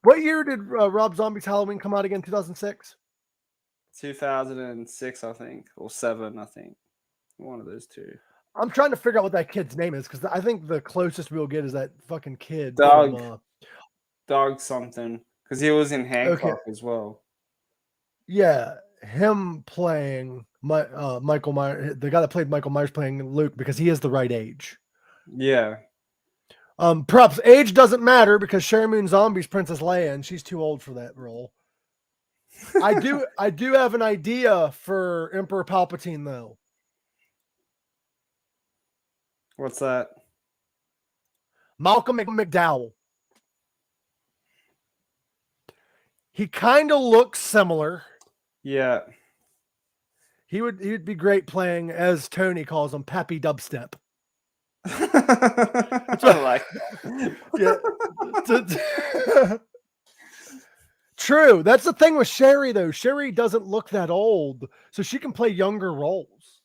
What year did Rob Zombie's Halloween come out again? 2006? 2006, I think, or 7, I think. One of those two. I'm trying to figure out what that kid's name is because I think the closest we'll get is that fucking kid. Dog something. Because he was in Hancock as well. Yeah, him playing Michael Myers, the guy that played Michael Myers playing Luke because he is the right age. Yeah. Props. Age doesn't matter because Sherry Moon Zombie's Princess Leia and she's too old for that role. I do have an idea for Emperor Palpatine though. What's that? Malcolm McDowell. He kind of looks similar. Yeah. He'd be great playing, as Tony calls him, Pappy Dubstep. I like that. Yeah. True. That's the thing with Sherry, though. Sherry doesn't look that old, so she can play younger roles.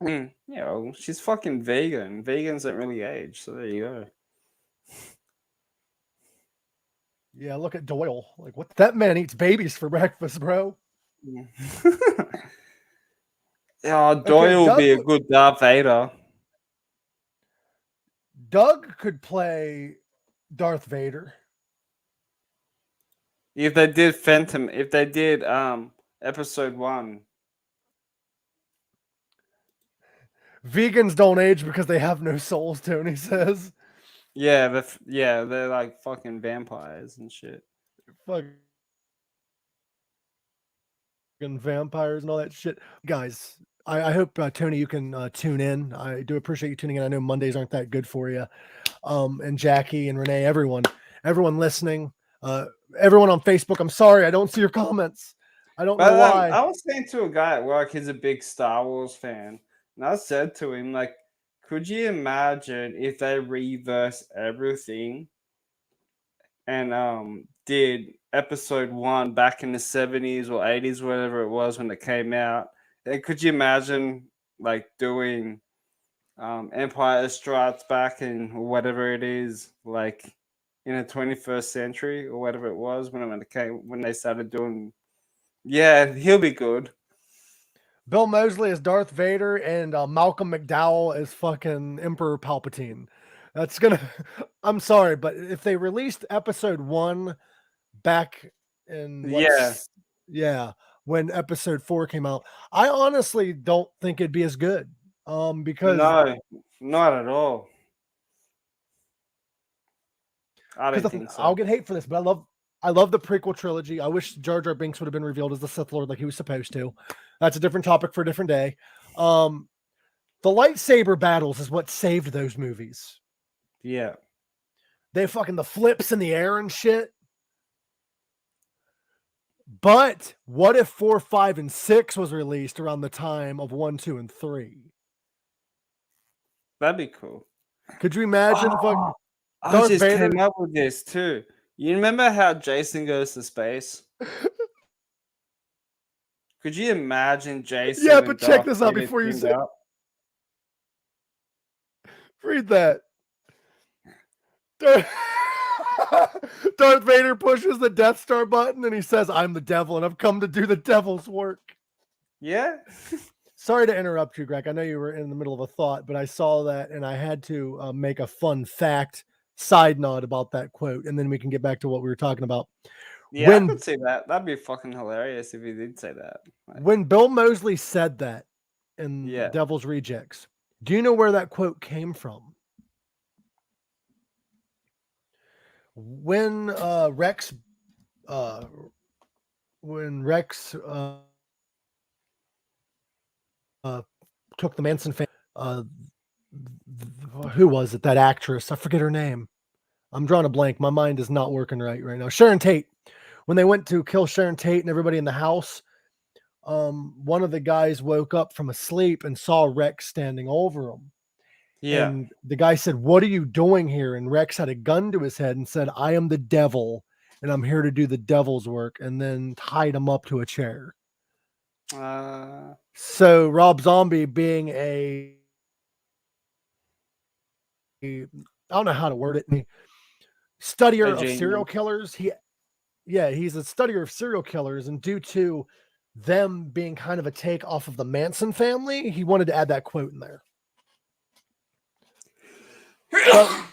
You know, she's fucking vegan. Vegans don't really age, so there you go. Yeah, look at Doyle. Like, what? That man eats babies for breakfast, bro. Yeah, Doyle will be a good Darth Vader. Doug could play Darth Vader. If they did Phantom, if they did episode 1. Vegans don't age because they have no souls, Tony says. Yeah, they're like fucking vampires and shit. Fucking vampires and all that shit. Guys, I hope, Tony, you can tune in. I do appreciate you tuning in. I know Mondays aren't that good for you. And Jackie and Renee, everyone listening, everyone on Facebook, I'm sorry, I don't see your comments. I don't know why. I was saying to a guy at work, he's a big Star Wars fan. And I said to him, like, could you imagine if they reverse everything and did episode 1 back in the 70s or 80s, whatever it was when it came out? And could you imagine like doing Empire Strikes Back and whatever it is, like in the 21st century or whatever it was when they started doing? Yeah, he'll be good. Bill Moseley is Darth Vader and Malcolm McDowell is fucking Emperor Palpatine. That's gonna. I'm sorry, but if they released episode 1 back in when episode 4 came out, I honestly don't think it'd be as good. Because no, not at all. I don't think so. I'll get hate for this, but I love the prequel trilogy. I wish Jar Jar Binks would have been revealed as the Sith Lord like he was supposed to. That's a different topic for a different day. The lightsaber battles is what saved those movies. Yeah. They fucking the flips in the air and shit. But what if 4, 5, and 6 was released around the time of 1, 2, and 3? That'd be cool. Could you imagine? I just came up with this too. You remember how Jason goes to space? Could you imagine Jason? Yeah, but check this out before you say. Read that. Darth Vader pushes the Death Star button and he says, "I'm the devil and I've come to do the devil's work." Yeah. Sorry to interrupt you, Greg. I know you were in the middle of a thought, but I saw that and I had to make a fun fact side nod about that quote, and then we can get back to what we were talking about. Yeah, I could say that. That'd be fucking hilarious if he did say that. When Bill Moseley said that in Devil's Rejects, do you know where that quote came from? When Rex took the Manson family, who was it? That actress, I forget her name. I'm drawing a blank. My mind is not working right now. Sharon Tate. When they went to kill Sharon Tate and everybody in the house, one of the guys woke up from a sleep and saw Rex standing over him. Yeah. And the guy said, "What are you doing here?" And Rex had a gun to his head and said, "I am the devil and I'm here to do the devil's work," and then tied him up to a chair. So Rob Zombie, being I don't know how to word it, studier of serial killers. He's a studier of serial killers, and due to them being kind of a take off of the Manson family, he wanted to add that quote in there.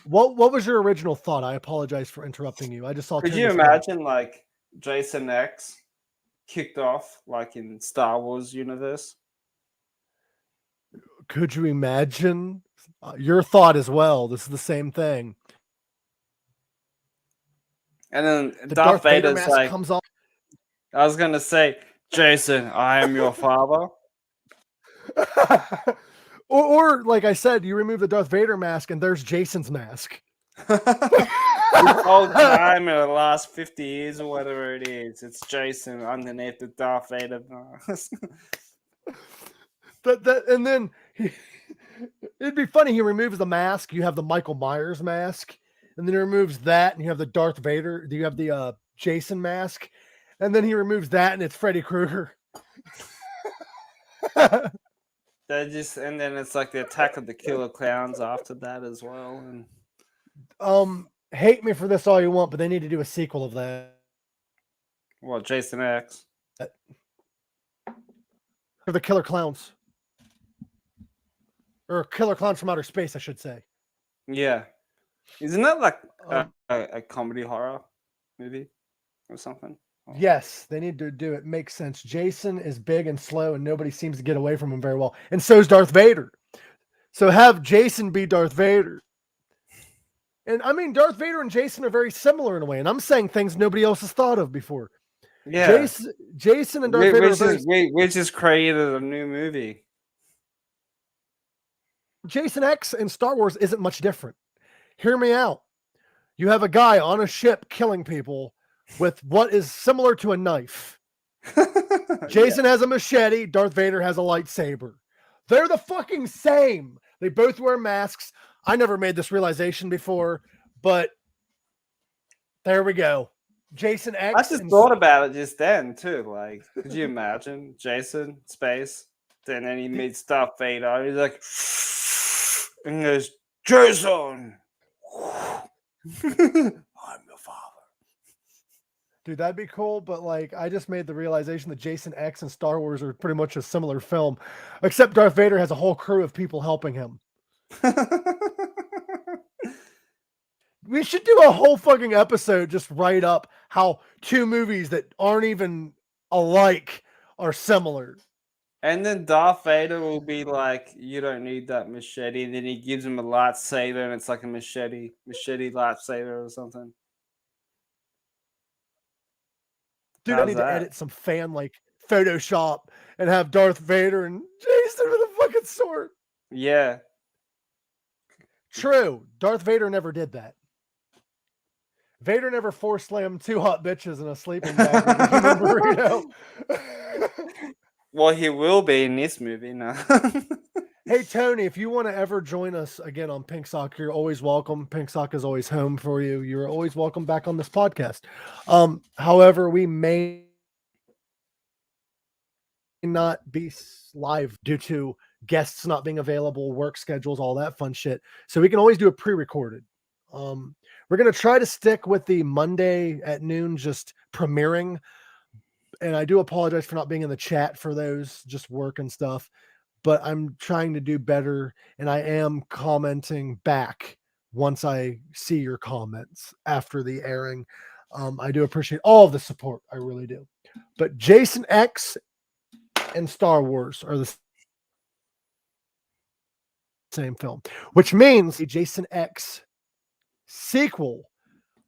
What was your original thought? I apologize for interrupting you. I just saw. Could you imagine like Jason X kicked off like in Star Wars universe? Could you imagine? Your thought as well. This is the same thing. And then the Darth Vader mask like, comes off. I was gonna say, "Jason, I am your father." or like I said, you remove the Darth Vader mask and there's Jason's mask. this whole time in the last 50 years or whatever it is, it's Jason underneath the Darth Vader mask. And then it'd be funny. He removes the mask. You have the Michael Myers mask, and then he removes that, and you have the Darth Vader. You have the Jason mask, and then he removes that, and it's Freddy Krueger. And then it's like the Attack of the Killer Clowns after that as well. And hate me for this all you want, but they need to do a sequel of that. Well, Jason X. Or the Killer Clowns. Or Killer Clowns from Outer Space, I should say. Yeah. Isn't that like a comedy horror movie or something? Oh. Yes, they need to do it. Makes sense. Jason is big and slow, and nobody seems to get away from him very well. And so is Darth Vader. So have Jason be Darth Vader. And I mean, Darth Vader and Jason are very similar in a way. And I'm saying things nobody else has thought of before. Yeah. Jason and Darth Vader we just created a new movie. Jason X in Star Wars isn't much different. Hear me out. You have a guy on a ship killing people with what is similar to a knife. Jason has a machete. Darth Vader has a lightsaber. They're the fucking same. They both wear masks. I never made this realization before, but there we go. Jason X. I just thought about it just then too. Like, could you imagine Jason space? And then he meets Darth Vader. He's like, and he goes, Jason. I'm your father. Dude, that'd be cool, but like I just made the realization that Jason X and Star Wars are pretty much a similar film, except Darth Vader has a whole crew of people helping him. We should do a whole fucking episode just write up how two movies that aren't even alike are similar. And then Darth Vader will be like, you don't need that machete. And then he gives him a lightsaber and it's like a machete lightsaber or something. Dude, I need to edit some fan like Photoshop and have Darth Vader and Jason with a fucking sword. Yeah. True. Darth Vader never did that. Vader never force slammed two hot bitches in a sleeping bag with a human burrito. Well, he will be in this movie now. Hey, Tony, if you want to ever join us again on Pink Sock, you're always welcome. Pink Sock is always home for you. You're always welcome back on this podcast. However, we may not be live due to guests not being available, work schedules, all that fun shit. So we can always do a pre-recorded. We're going to try to stick with the Monday at noon, just premiering. And I do apologize for not being in the chat for those, just work and stuff. But I'm trying to do better, and I am commenting back once I see your comments after the airing. I do appreciate all of the support. I really do. But Jason X and Star Wars are the same film, which means a Jason X sequel,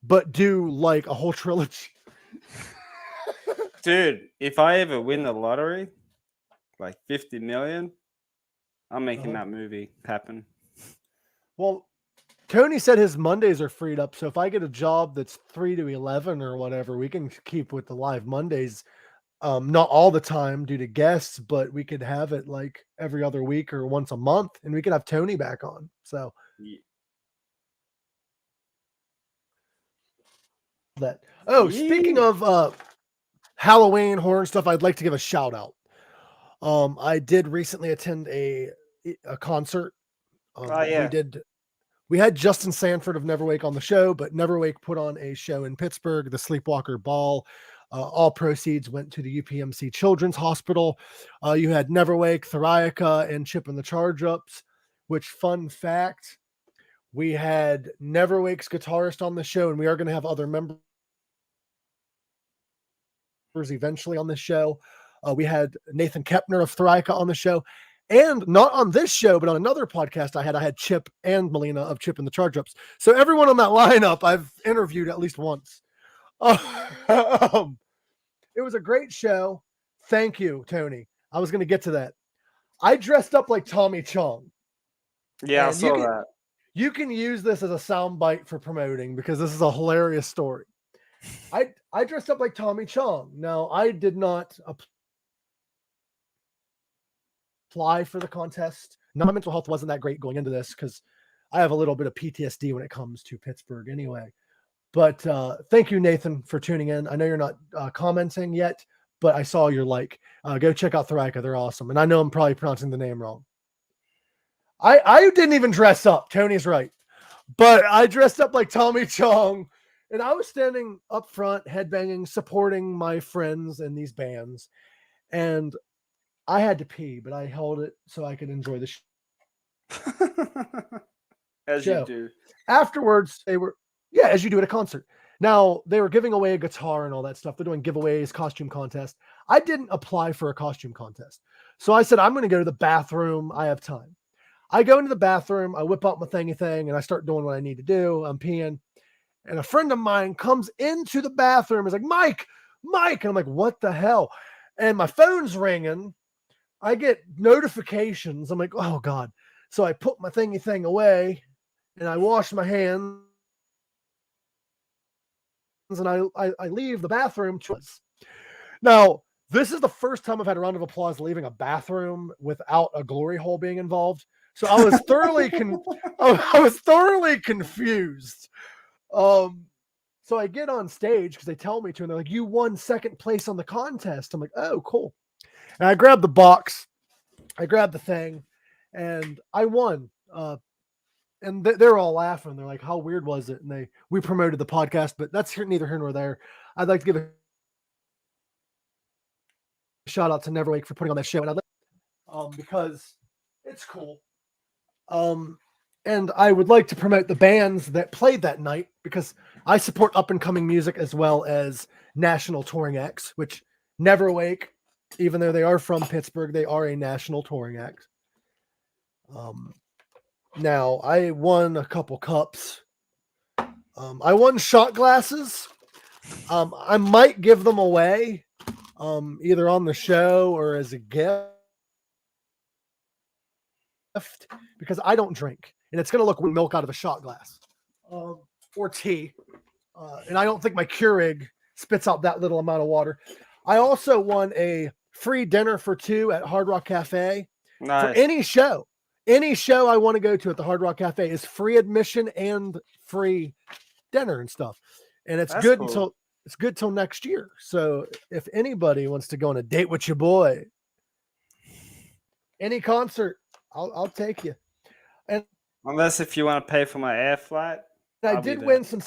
but do like a whole trilogy. Dude, if I ever win the lottery, like 50 million, I'm making that movie happen. Well, Tony said his Mondays are freed up. So if I get a job that's 3 to 11 or whatever, we can keep with the live Mondays. Not all the time due to guests, but we could have it like every other week or once a month, and we could have Tony back on. So Yeah. that. Oh, speaking of Halloween horror and stuff, I'd like to give a shout out. I did recently attend a concert. We had Justin Sanford of Neverwake on the show, but Neverwake put on a show in Pittsburgh, the Sleepwalker Ball. All proceeds went to the UPMC Children's Hospital. You had Neverwake, Theriaca, and Chip and the Charge Ups, which, fun fact, we had Neverwake's guitarist on the show, and we are going to have other members eventually on this show. We had Nathan Kepner of Theriaca on the show, and not on this show, but on another podcast I had Chip and Melina of Chip and the Charge Ups. So everyone on that lineup I've interviewed at least once. It was a great show. Thank you, Tony. I was going to get to that. I dressed up like Tommy Chong. Yeah, I saw that. You can use this as a soundbite for promoting because this is a hilarious story. I dressed up like Tommy Chong. Now, I did not apply for the contest. My mental health wasn't that great going into this because I have a little bit of PTSD when it comes to Pittsburgh anyway. But thank you, Nathan, for tuning in. I know you're not commenting yet, but I saw your like. Go check out Thoraka. They're awesome. And I know I'm probably pronouncing the name wrong. I didn't even dress up. Tony's right. But I dressed up like Tommy Chong. And I was standing up front, headbanging, supporting my friends in these bands. And I had to pee, but I held it so I could enjoy the show. As you do. Afterwards, as you do at a concert. Now, they were giving away a guitar and all that stuff. They're doing giveaways, costume contest. I didn't apply for a costume contest. So I said, I'm going to go to the bathroom. I have time. I go into the bathroom. I whip out my thingy thing, and I start doing what I need to do. I'm peeing. And a friend of mine comes into the bathroom. Is like, Mike. And I'm like, what the hell? And my phone's ringing. I get notifications. I'm like, oh, God. So I put my thingy thing away, and I wash my hands. And I leave the bathroom. Now, this is the first time I've had a round of applause leaving a bathroom without a glory hole being involved. So I was thoroughly confused. So I get on stage because they tell me to, and they're like, you won second place on the contest. I'm like, oh, cool. And I grabbed the box, I grabbed the thing, and I won. And they're all laughing. They're like, how weird was it? And we promoted the podcast, but that's neither here nor there. I'd like to give a shout out to Never Wake for putting on that show. And because it's cool. And I would like to promote the bands that played that night because I support up and coming music as well as national touring acts, which Never Wake, even though they are from Pittsburgh, they are a national touring act. Now I won a couple cups. I won shot glasses. I might give them away, either on the show or as a gift, because I don't drink, and it's going to look like milk out of a shot glass, or tea. And I don't think my Keurig spits out that little amount of water. I also won a free dinner for two at Hard Rock Cafe. Nice. For any show. Any show I want to go to at the Hard Rock Cafe is free admission and free dinner and stuff. And it's good till next year. So if anybody wants to go on a date with your boy, any concert, I'll take you. And unless if you want to pay for my air flight. I did win some.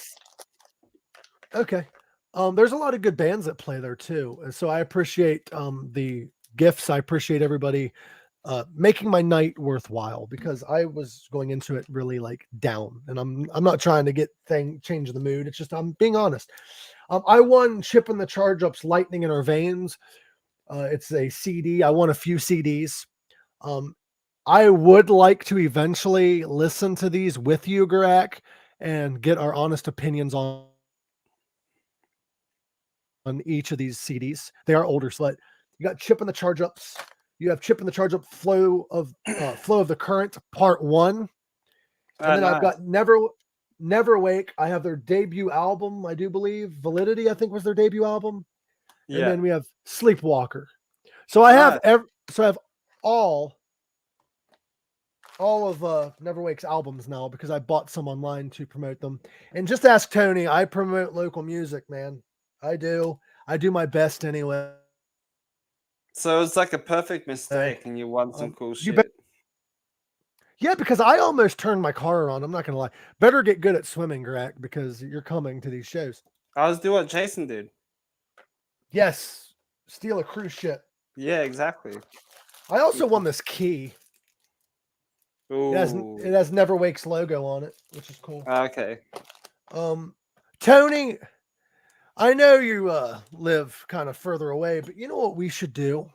Okay. There's a lot of good bands that play there too. And so I appreciate the gifts. I appreciate everybody making my night worthwhile, because I was going into it really like down, and I'm not trying to change the mood. It's just, I'm being honest. I won Chip and the Charge Up's Lightning in Our Veins. It's a CD. I won a few CDs. I would like to eventually listen to these with you, Gorak, and get our honest opinions on each of these CDs. They are older, but you got Chip and the Charge Ups. You have Chip and the Charge Up Flow of the Current Part 1. And then nice. I've got Never Wake. I have their debut album, I do believe. Validity, I think, was their debut album. Yeah. And then we have Sleepwalker. So I have all of Never Wake's albums now, because I bought some online to promote them. And just ask Tony, I promote local music, man. I do my best anyway. So it's like a perfect mistake, and you won some cool shit. Yeah, because I almost turned my car around. I'm not going to lie. Better get good at swimming, Gorak, because you're coming to these shows. I was doing what Jason did. Yes. Steal a cruise ship. Yeah, exactly. I also won this key. Ooh. It has Never Wake's logo on it, which is cool. Okay. Tony, I know you live kind of further away, but you know what we should do?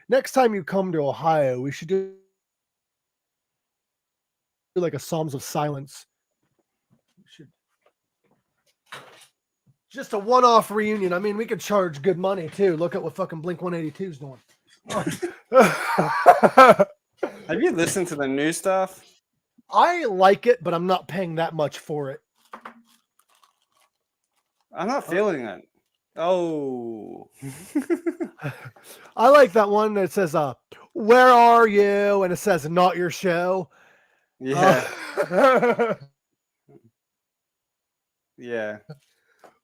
Next time you come to Ohio, we should do like a Psalms of Silence. Just a one-off reunion. I mean, we could charge good money too. Look at what fucking Blink 182's doing. Have you listened to the new stuff? I like it, but I'm not paying that much for it. I'm not feeling it. Oh. I like that one that says, where are you? And it says, not your show. Yeah. Yeah.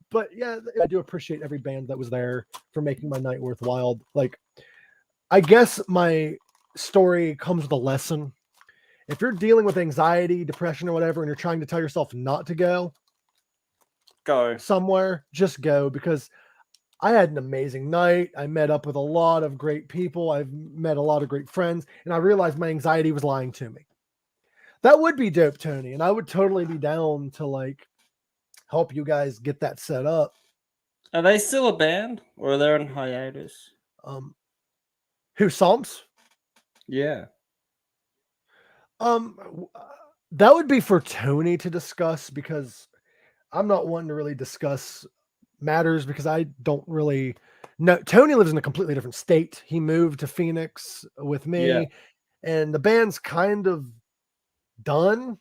But yeah, I do appreciate every band that was there for making my night worthwhile. Like, I guess my story comes with a lesson. If you're dealing with anxiety, depression, or whatever, and you're trying to tell yourself not to go somewhere, just go, because I had an amazing night. I met up with a lot of great people. I've met a lot of great friends, and I realized my anxiety was lying to me. That would be dope, Tony, and I would totally be down to like help you guys get that set up. Are they still a band, or are they on hiatus? Who, Psalms? Yeah. That would be for Tony to discuss, because I'm not one to really discuss matters, because I don't really know. Tony lives in a completely different state. He moved to Phoenix with me, and the band's kind of done.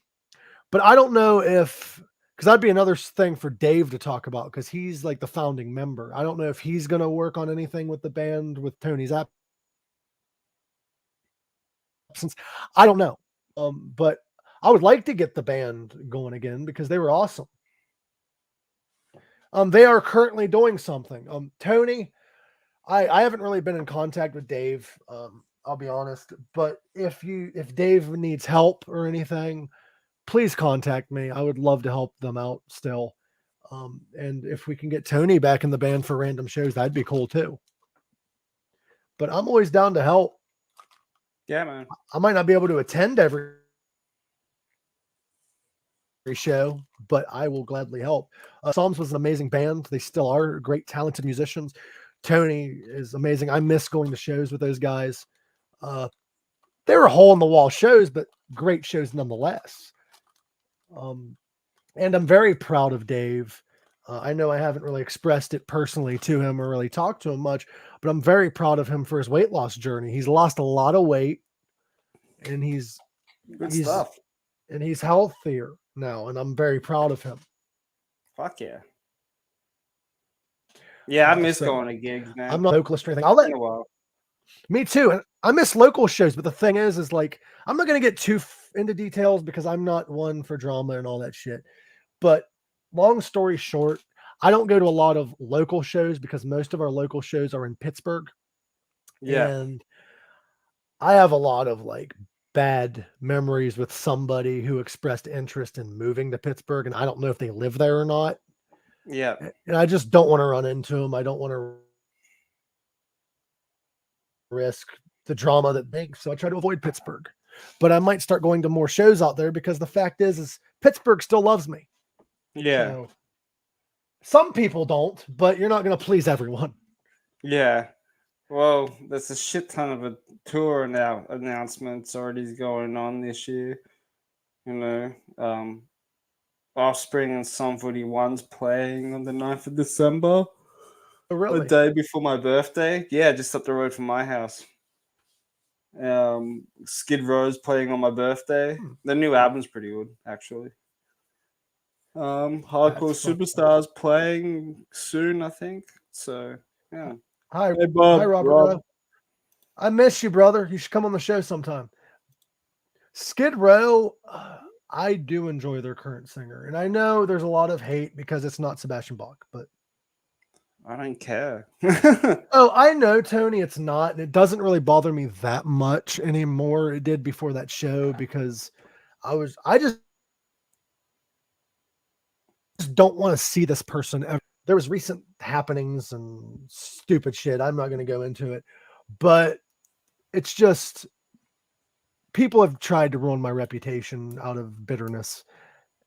But I don't know if, because that'd be another thing for Dave to talk about, because he's like the founding member. I don't know if he's going to work on anything with the band with Tony's absence. I don't know. But I would like to get the band going again, because they were awesome. They are currently doing something. Tony, I haven't really been in contact with Dave. I'll be honest, but if Dave needs help or anything, please contact me. I would love to help them out still. And if we can get Tony back in the band for random shows, that'd be cool too. But I'm always down to help. Yeah, man. I might not be able to attend every show, but I will gladly help. Psalms was an amazing band. They still are great, talented musicians. Tony is amazing. I miss going to shows with those guys. They were hole in the wall shows, but great shows nonetheless. And I'm very proud of Dave. I know I haven't really expressed it personally to him or really talked to him much, but I'm very proud of him for his weight loss journey. He's lost a lot of weight, and he's stuff. And he's healthier now, and I'm very proud of him. Fuck yeah. Yeah, I miss going to gigs, man. I'm not a vocalist or anything. I'll let me too. And I miss local shows, but the thing is like, I'm not going to get too into details, because I'm not one for drama and all that shit. But long story short, I don't go to a lot of local shows, because most of our local shows are in Pittsburgh. Yeah. And I have a lot of like bad memories with somebody who expressed interest in moving to Pittsburgh, and I don't know if they live there or not. Yeah. And I just don't want to run into them. I don't want to risk the drama that makes, so I try to avoid Pittsburgh. But I might start going to more shows out there, because the fact is Pittsburgh still loves me. Yeah. So, some people don't, but you're not going to please everyone. Yeah. Well, there's a shit ton of a tour now announcements already going on this year. You know, Offspring and Sum 41's playing on the 9th of December. Oh, really? The day before my birthday. Yeah, just up the road from my house. Skid Row's playing on my birthday. The new album's pretty good, actually. Hardcore Superstars playing soon, I think. So, yeah. Hi, hey, Bob. Hi, Robert. I miss you, brother. You should come on the show sometime. Skid Row, I do enjoy their current singer, and I know there's a lot of hate because it's not Sebastian Bach, but I don't care. Oh, I know, Tony, it's not, and it doesn't really bother me that much anymore. It did before that show, because I just don't want to see this person ever. There was recent happenings and stupid shit. I'm not going to go into it, but it's just, people have tried to ruin my reputation out of bitterness.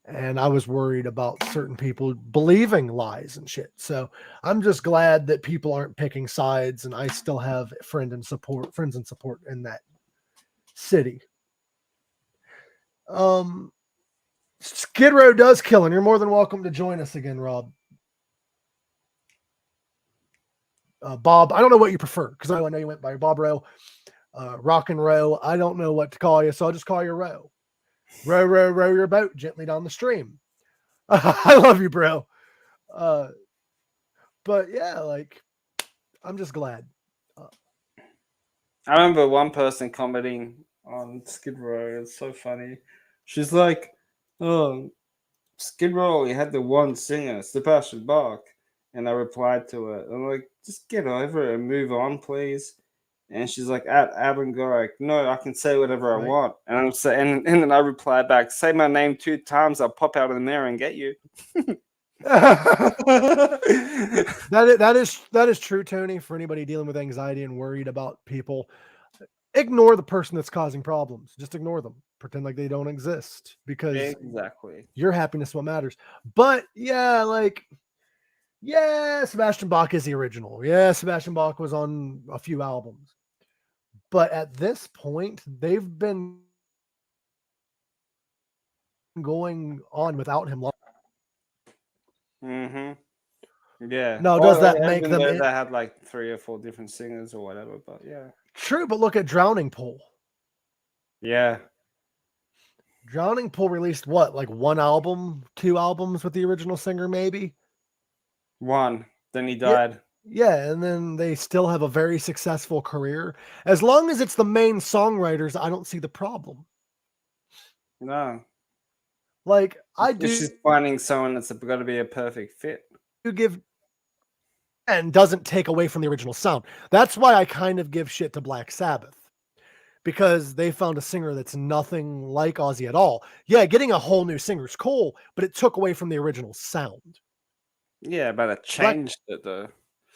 And I was worried about certain people believing lies and shit. So I'm just glad that people aren't picking sides, and I still have friends and support in that city. Skid Row does kill, and you're more than welcome to join us again, Rob. Bob, I don't know what you prefer, because I know you went by Bob Rowe, Rock and Row. I don't know what to call you, so I'll just call you Rowe. Row, row, row your boat gently down the stream. I love you, bro. But yeah, like, I'm just glad. I remember one person commenting on Skid Row. It's so funny. She's like, "Oh, Skid Row only had the one singer, Sebastian Bach," and I replied to it. I'm like, "Just get over it and move on, please." And she's like, "At Adam Gorak, no, I can say whatever I want." And I'm saying, and then I reply back, "Say my name 2 times, I'll pop out of the mirror and get you." that is true, Tony. For anybody dealing with anxiety and worried about people, ignore the person that's causing problems. Just ignore them. Pretend like they don't exist, because Exactly. your happiness is what matters. But yeah, like, yeah, Sebastian Bach is the original. Yeah, Sebastian Bach was on a few albums. But at this point, they've been going on without him. Yeah. Now, does that make them? They had like 3 or 4 different singers or whatever, but yeah. True, but look at Drowning Pool. Yeah. Drowning Pool released what, like 1 album, 2 albums with the original singer, maybe? 1. Then he died. Yeah, and then they still have a very successful career. As long as it's the main songwriters, I don't see the problem. No. Like, I It's just finding someone that's got to be a perfect fit. You give and doesn't take away from the original sound. That's why I kind of give shit to Black Sabbath, because they found a singer that's nothing like Ozzy at all. Yeah, getting a whole new singer is cool, but it took away from the original sound. Yeah, but it changed it though.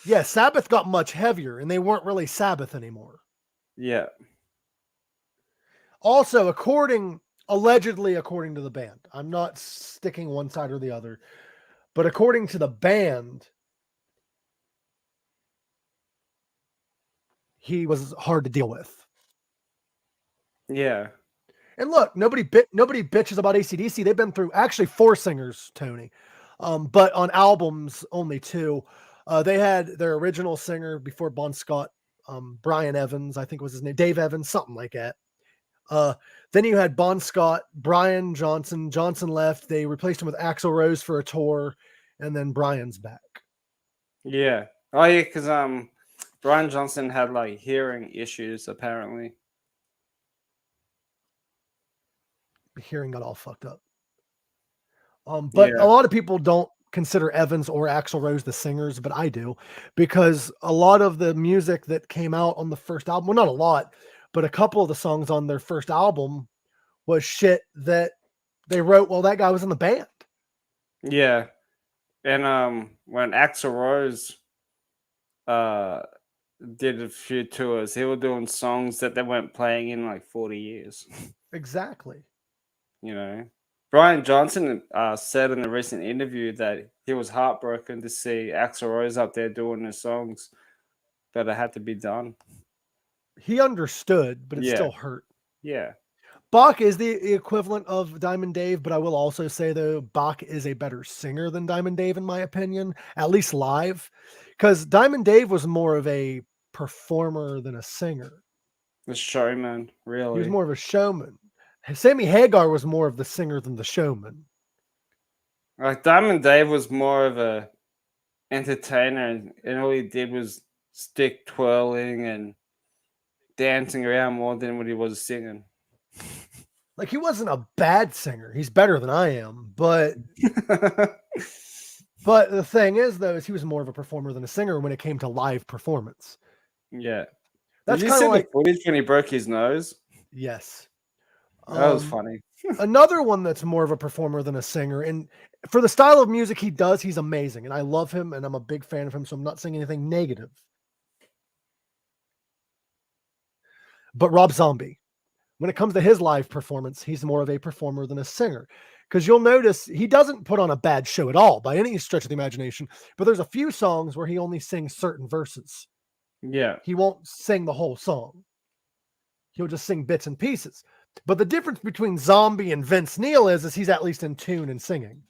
Yeah, Sabbath got much heavier, and they weren't really Sabbath anymore. Yeah. Also, allegedly according to the band, I'm not sticking one side or the other, but according to the band, he was hard to deal with. Yeah. And look, nobody bitches about AC/DC. They've been through actually 4 singers, Tony. But on albums, only 2. They had their original singer before Bon Scott, Brian Evans, I think was his name, Dave Evans, something like that. Then you had Bon Scott, Brian Johnson. Johnson left. They replaced him with Axl Rose for a tour, and then Brian's back. Yeah. Oh yeah, because Brian Johnson had like hearing issues apparently. Hearing got all fucked up. But a lot of people don't consider Evans or Axl Rose the singers, but I do, because a lot of the music that came out on the first album, well, not a lot, but a couple of the songs on their first album was shit that they wrote while that guy was in the band. Yeah. And when Axl Rose did a few tours, he was doing songs that they weren't playing in like 40 years. Exactly. You know, Brian Johnson said in a recent interview that he was heartbroken to see Axl Rose up there doing the songs, but it had to be done. He understood, but it still hurt. Yeah. Bach is the equivalent of Diamond Dave, but I will also say, though, Bach is a better singer than Diamond Dave, in my opinion, at least live, because Diamond Dave was more of a performer than a singer. The showman, really. He was more of a showman. Sammy Hagar was more of the singer than the showman. Like Diamond Dave was more of a entertainer, and all he did was stick twirling and dancing around more than what he was singing. Like, he wasn't a bad singer. He's better than I am, but but the thing is, though, is he was more of a performer than a singer when it came to live performance. Yeah. That's Did you see like the footage when he broke his nose? Yes. That was funny. Another one that's more of a performer than a singer, and for the style of music he does, he's amazing, and I love him, and I'm a big fan of him, so I'm not saying anything negative. But Rob Zombie, when it comes to his live performance, he's more of a performer than a singer, because you'll notice he doesn't put on a bad show at all by any stretch of the imagination, but there's a few songs where he only sings certain verses. Yeah. He won't sing the whole song. He'll just sing bits and pieces. But the difference between Zombie and Vince Neil is he's at least in tune and singing.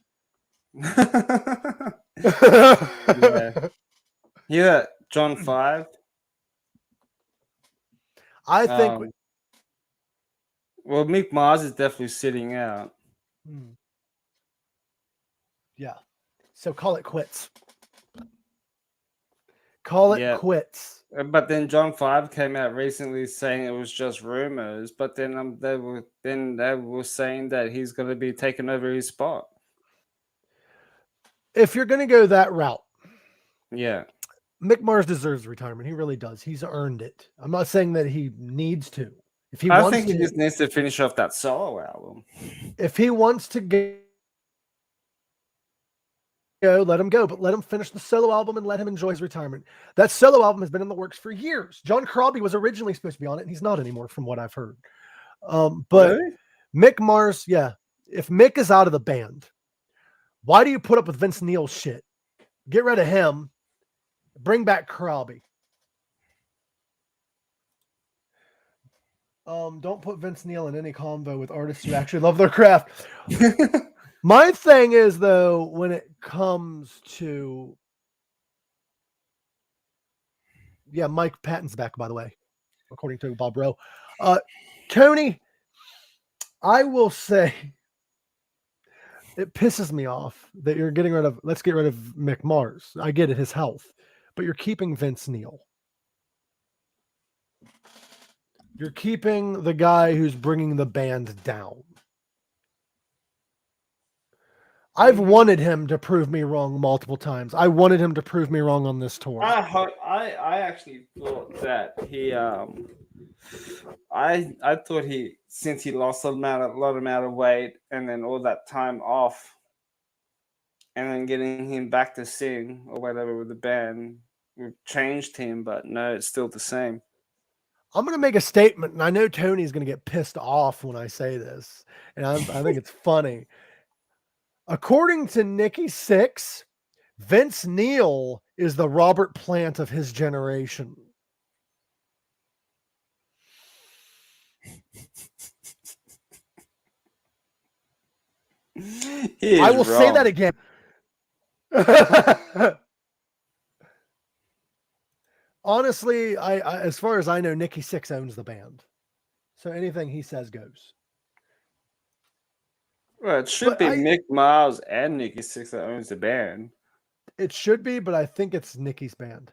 Yeah. John 5. I think Well, Mick Mars is definitely sitting out. Yeah. So call it quits. Call it quits. But then John 5 came out recently saying it was just rumors. But then they were saying that he's going to be taking over his spot. If you're going to go that route, yeah, Mick Mars deserves retirement. He really does. He's earned it. I'm not saying that he needs to. If he I think he just needs to finish off that solo album. If he wants to go, let him go, but let him finish the solo album and let him enjoy his retirement. That solo album has been in the works for years. John Crosby was originally supposed to be on it, and he's not anymore from what I've heard. But really? Mick Mars, yeah. If Mick is out of the band, why do you put up with Vince Neil's shit? Get rid of him. Bring back Crosby. Don't put Vince Neil in any combo with artists who actually love their craft. My thing is, though, when it comes to... Yeah, Mike Patton's back, by the way, according to Bob Rowe. Tony, I will say it pisses me off that you're getting rid of... Let's get rid of Mick Mars. I get it, his health. But you're keeping Vince Neil. You're keeping the guy who's bringing the band down. I've wanted him to prove me wrong multiple times. I wanted him to prove me wrong on this tour. I actually thought that he I thought since he lost a lot amount of weight and then all that time off and then getting him back to sing or whatever with the band, we've changed him, but no, it's still the same. I'm going to make a statement, and I know Tony's going to get pissed off when I say this, and I think it's funny. According to Nikki Sixx, Vince Neil is the Robert Plant of his generation. I will say that again. Honestly, I as far as I know, Nikki Sixx owns the band. So anything he says goes. Well, it should be Mick Mars and Nikki Sixx that owns the band. It should be, but I think it's Nikki's band.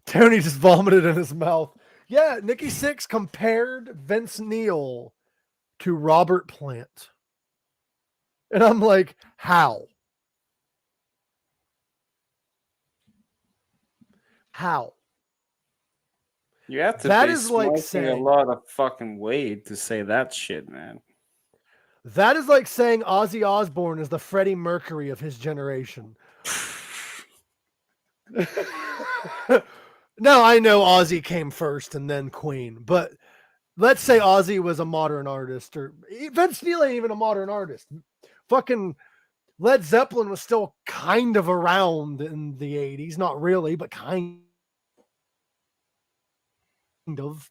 Tony just vomited in his mouth. Yeah, Nikki Sixx compared Vince Neil to Robert Plant. And I'm like, how? How? You have to be smoking a lot of fucking weed to say that shit, man. That is like saying Ozzy Osbourne is the Freddie Mercury of his generation. Now, I know Ozzy came first and then Queen, but let's say Ozzy was a modern artist, or Vince Neil ain't even a modern artist. Fucking Led Zeppelin was still kind of around in the 80s. Not really, but kind of.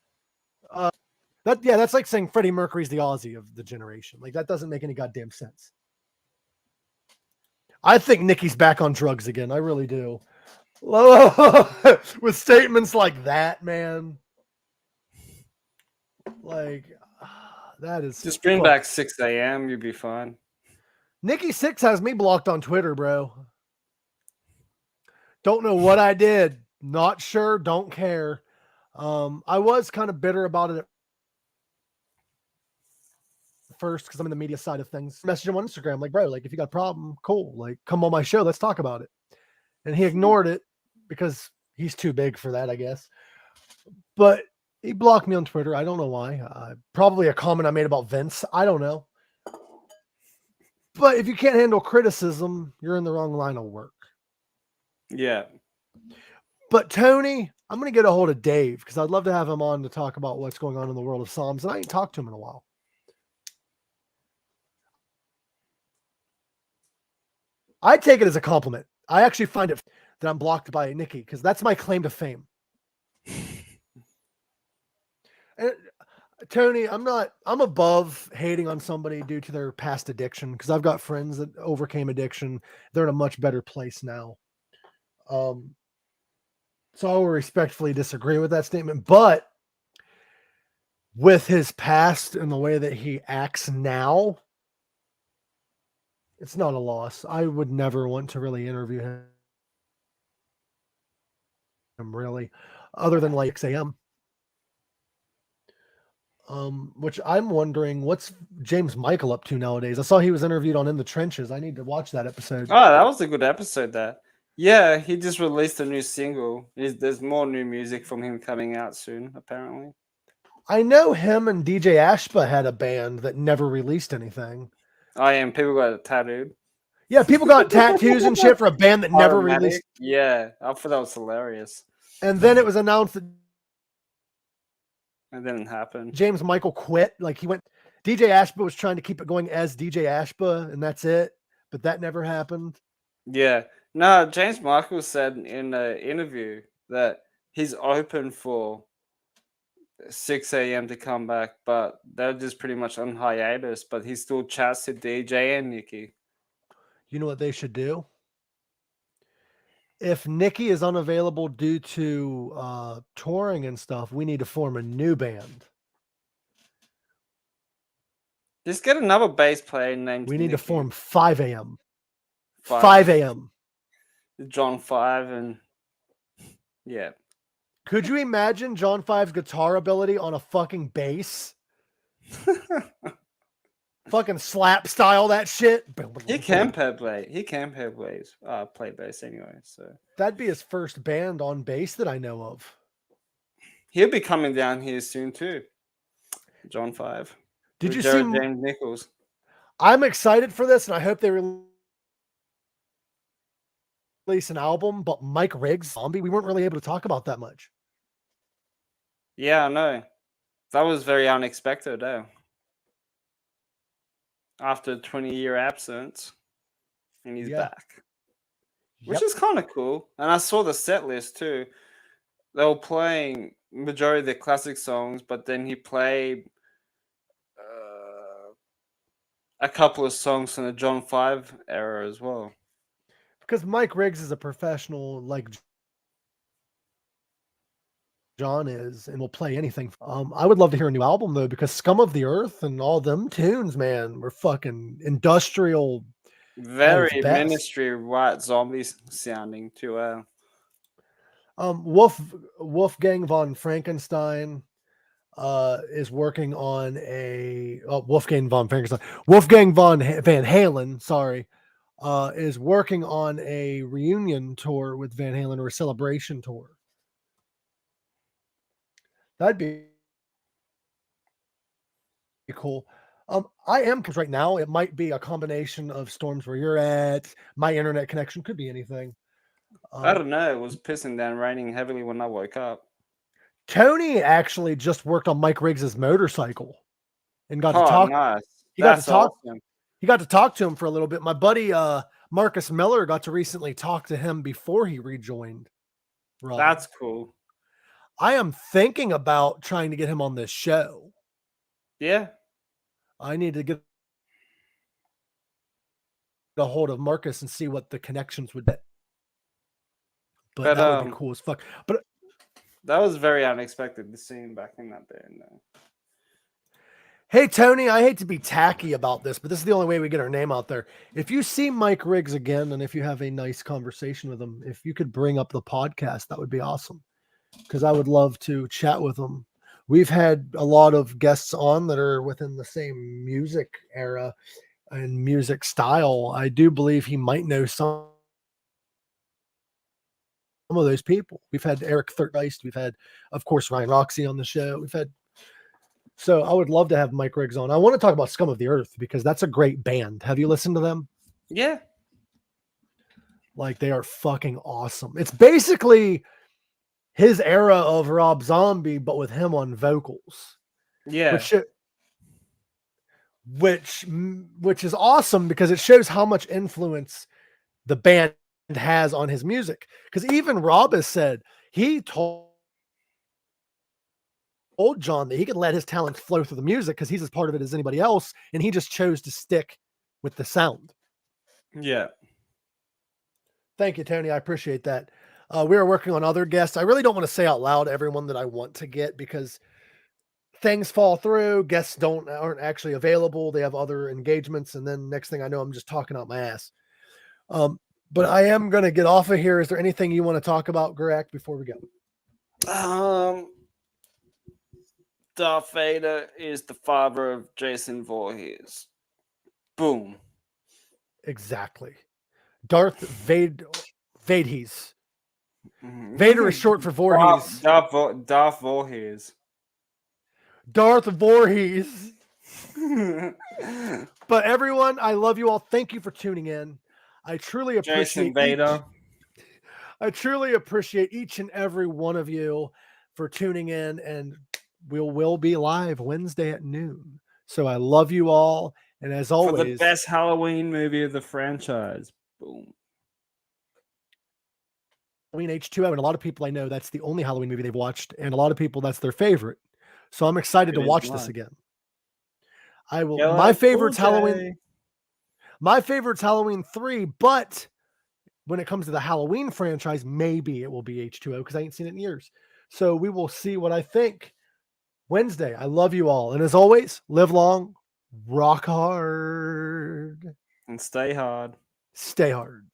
That's like saying Freddie Mercury's the Ozzy of the generation. Like, that doesn't make any goddamn sense. I think Nikki's back on drugs again. I really do. With statements like that, man. Like, that is... Just bring back 6 a.m. You'll be fine. Nikki Sixx has me blocked on Twitter, bro. Don't know what I did. Not sure. Don't care. I was kind of bitter about it at first because I'm in the media side of things. Message him on Instagram, like, bro, like, if you got a problem, cool. Like, come on my show. Let's talk about it. And he ignored it because he's too big for that, I guess. But he blocked me on Twitter. I don't know why. Probably a comment I made about Vince. I don't know. But if you can't handle criticism, you're in the wrong line of work. Yeah. But Tony, I'm going to get a hold of Dave because I'd love to have him on to talk about what's going on in the world of Psalms. And I ain't talked to him in a while. I take it as a compliment. I actually find it that I'm blocked by Nikki because that's my claim to fame. And Tony, I'm above hating on somebody due to their past addiction because I've got friends that overcame addiction. They're in a much better place now. So I will respectfully disagree with that statement, but with his past and the way that he acts now, it's not a loss. I would never want to really interview him really, other than like 6 a.m. Which I'm wondering what's James Michael up to nowadays. I saw he was interviewed on In the Trenches. I need to watch that episode. Oh, that was a good episode there. Yeah, he just released a new single. There's more new music from him coming out soon, apparently. I know him and DJ Ashba had a band that never released anything. Oh, yeah, and people got tattooed. Yeah, people got tattoos and shit for a band that never released. Yeah, I thought that was hilarious. And then it was announced that it didn't happen. James Michael quit. Like he went. DJ Ashba was trying to keep it going as DJ Ashba, and that's it. But that never happened. Yeah. No, James Michael said in an interview that he's open for 6 a.m. to come back, but they're just pretty much on hiatus. But he still chats to DJ and Nikki. You know what they should do? If Nikki is unavailable due to touring and stuff, we need to form a new band. Just get another bass player named We need Nikki. to form 5 a.m. 5 a.m. John 5 and yeah. Could you imagine John 5's guitar ability on a fucking bass? Fucking slap style that shit. He can play. He can play bass anyway. So that'd be his first band on bass that I know of. He'll be coming down here soon too. John 5. Did you Jared see James Nichols? I'm excited for this, and I hope they release an album. But Mike Riggs, Zombie, we weren't really able to talk about that much. Yeah, I know. That was very unexpected, though. After a 20-year absence, and he's back. Which is kind of cool. And I saw the set list, too. They were playing majority of the classic songs, but then he played a couple of songs from the John 5 era as well. Because Mike Riggs is a professional, like John is, and will play anything. I would love to hear a new album though, because Scum of the Earth and all them tunes, man, were fucking industrial. Very Ministry White Zombies sounding too. Wolfgang von Frankenstein is working on Wolfgang von Van Halen, sorry, is working on a reunion tour with Van Halen, or a celebration tour. That'd be cool. I am, because right now it might be a combination of storms where you're at. My internet connection could be anything. I don't know. It was pissing down, raining heavily when I woke up. Tony actually just worked on Mike Riggs's motorcycle and got to talk. Nice. He got to talk. Awesome. He got to talk to him for a little bit. My buddy Marcus Miller got to recently talk to him before he rejoined Rob. That's cool. I am thinking about trying to get him on this show. Yeah. I need to get a hold of Marcus and see what the connections would be. But that would be cool as fuck. But that was very unexpected to see him back in that band. Hey, Tony, I hate to be tacky about this, but this is the only way we get our name out there. If you see Mike Riggs again, and if you have a nice conversation with him, if you could bring up the podcast, that would be awesome. Because I would love to chat with him. We've had a lot of guests on that are within the same music era and music style. I do believe he might know some of those people. We've had Eric Thurgeist. We've had, of course, Ryan Roxie on the show. So I would love to have Mike Riggs on. I want to talk about Scum of the Earth because that's a great band. Have you listened to them? Yeah. Like, they are fucking awesome. It's basically his era of Rob Zombie, but with him on vocals. Yeah. Which is awesome because it shows how much influence the band has on his music. Because even Rob has said he told John that he could let his talent flow through the music because he's as part of it as anybody else, and he just chose to stick with the sound. Yeah. Thank you, Tony. I appreciate that. We are working on other guests. I really don't want to say out loud everyone that I want to get because things fall through, guests aren't actually available. They have other engagements. And then next thing I know, I'm just talking out my ass. But I am going to get off of here. Is there anything you want to talk about, Gorak, before we go? Darth Vader is the father of Jason Voorhees. Boom. Exactly. Darth Vadehees. Vader is short for Voorhees. Darth Voorhees. Darth Voorhees. But everyone, I love you all. Thank you for tuning in. I truly appreciate I truly appreciate each and every one of you for tuning in, and we'll be live Wednesday at noon. So I love you all, and as always, for the best Halloween movie of the franchise. Boom. Halloween H2O, and a lot of people I know that's the only Halloween movie they've watched, and a lot of people that's their favorite. So I'm excited to watch this again. I will. My favorite's Halloween. My favorite's Halloween 3, but when it comes to the Halloween franchise, maybe it will be H2O because I ain't seen it in years. So we will see what I think Wednesday. I love you all. And as always, live long, rock hard, and stay hard. Stay hard.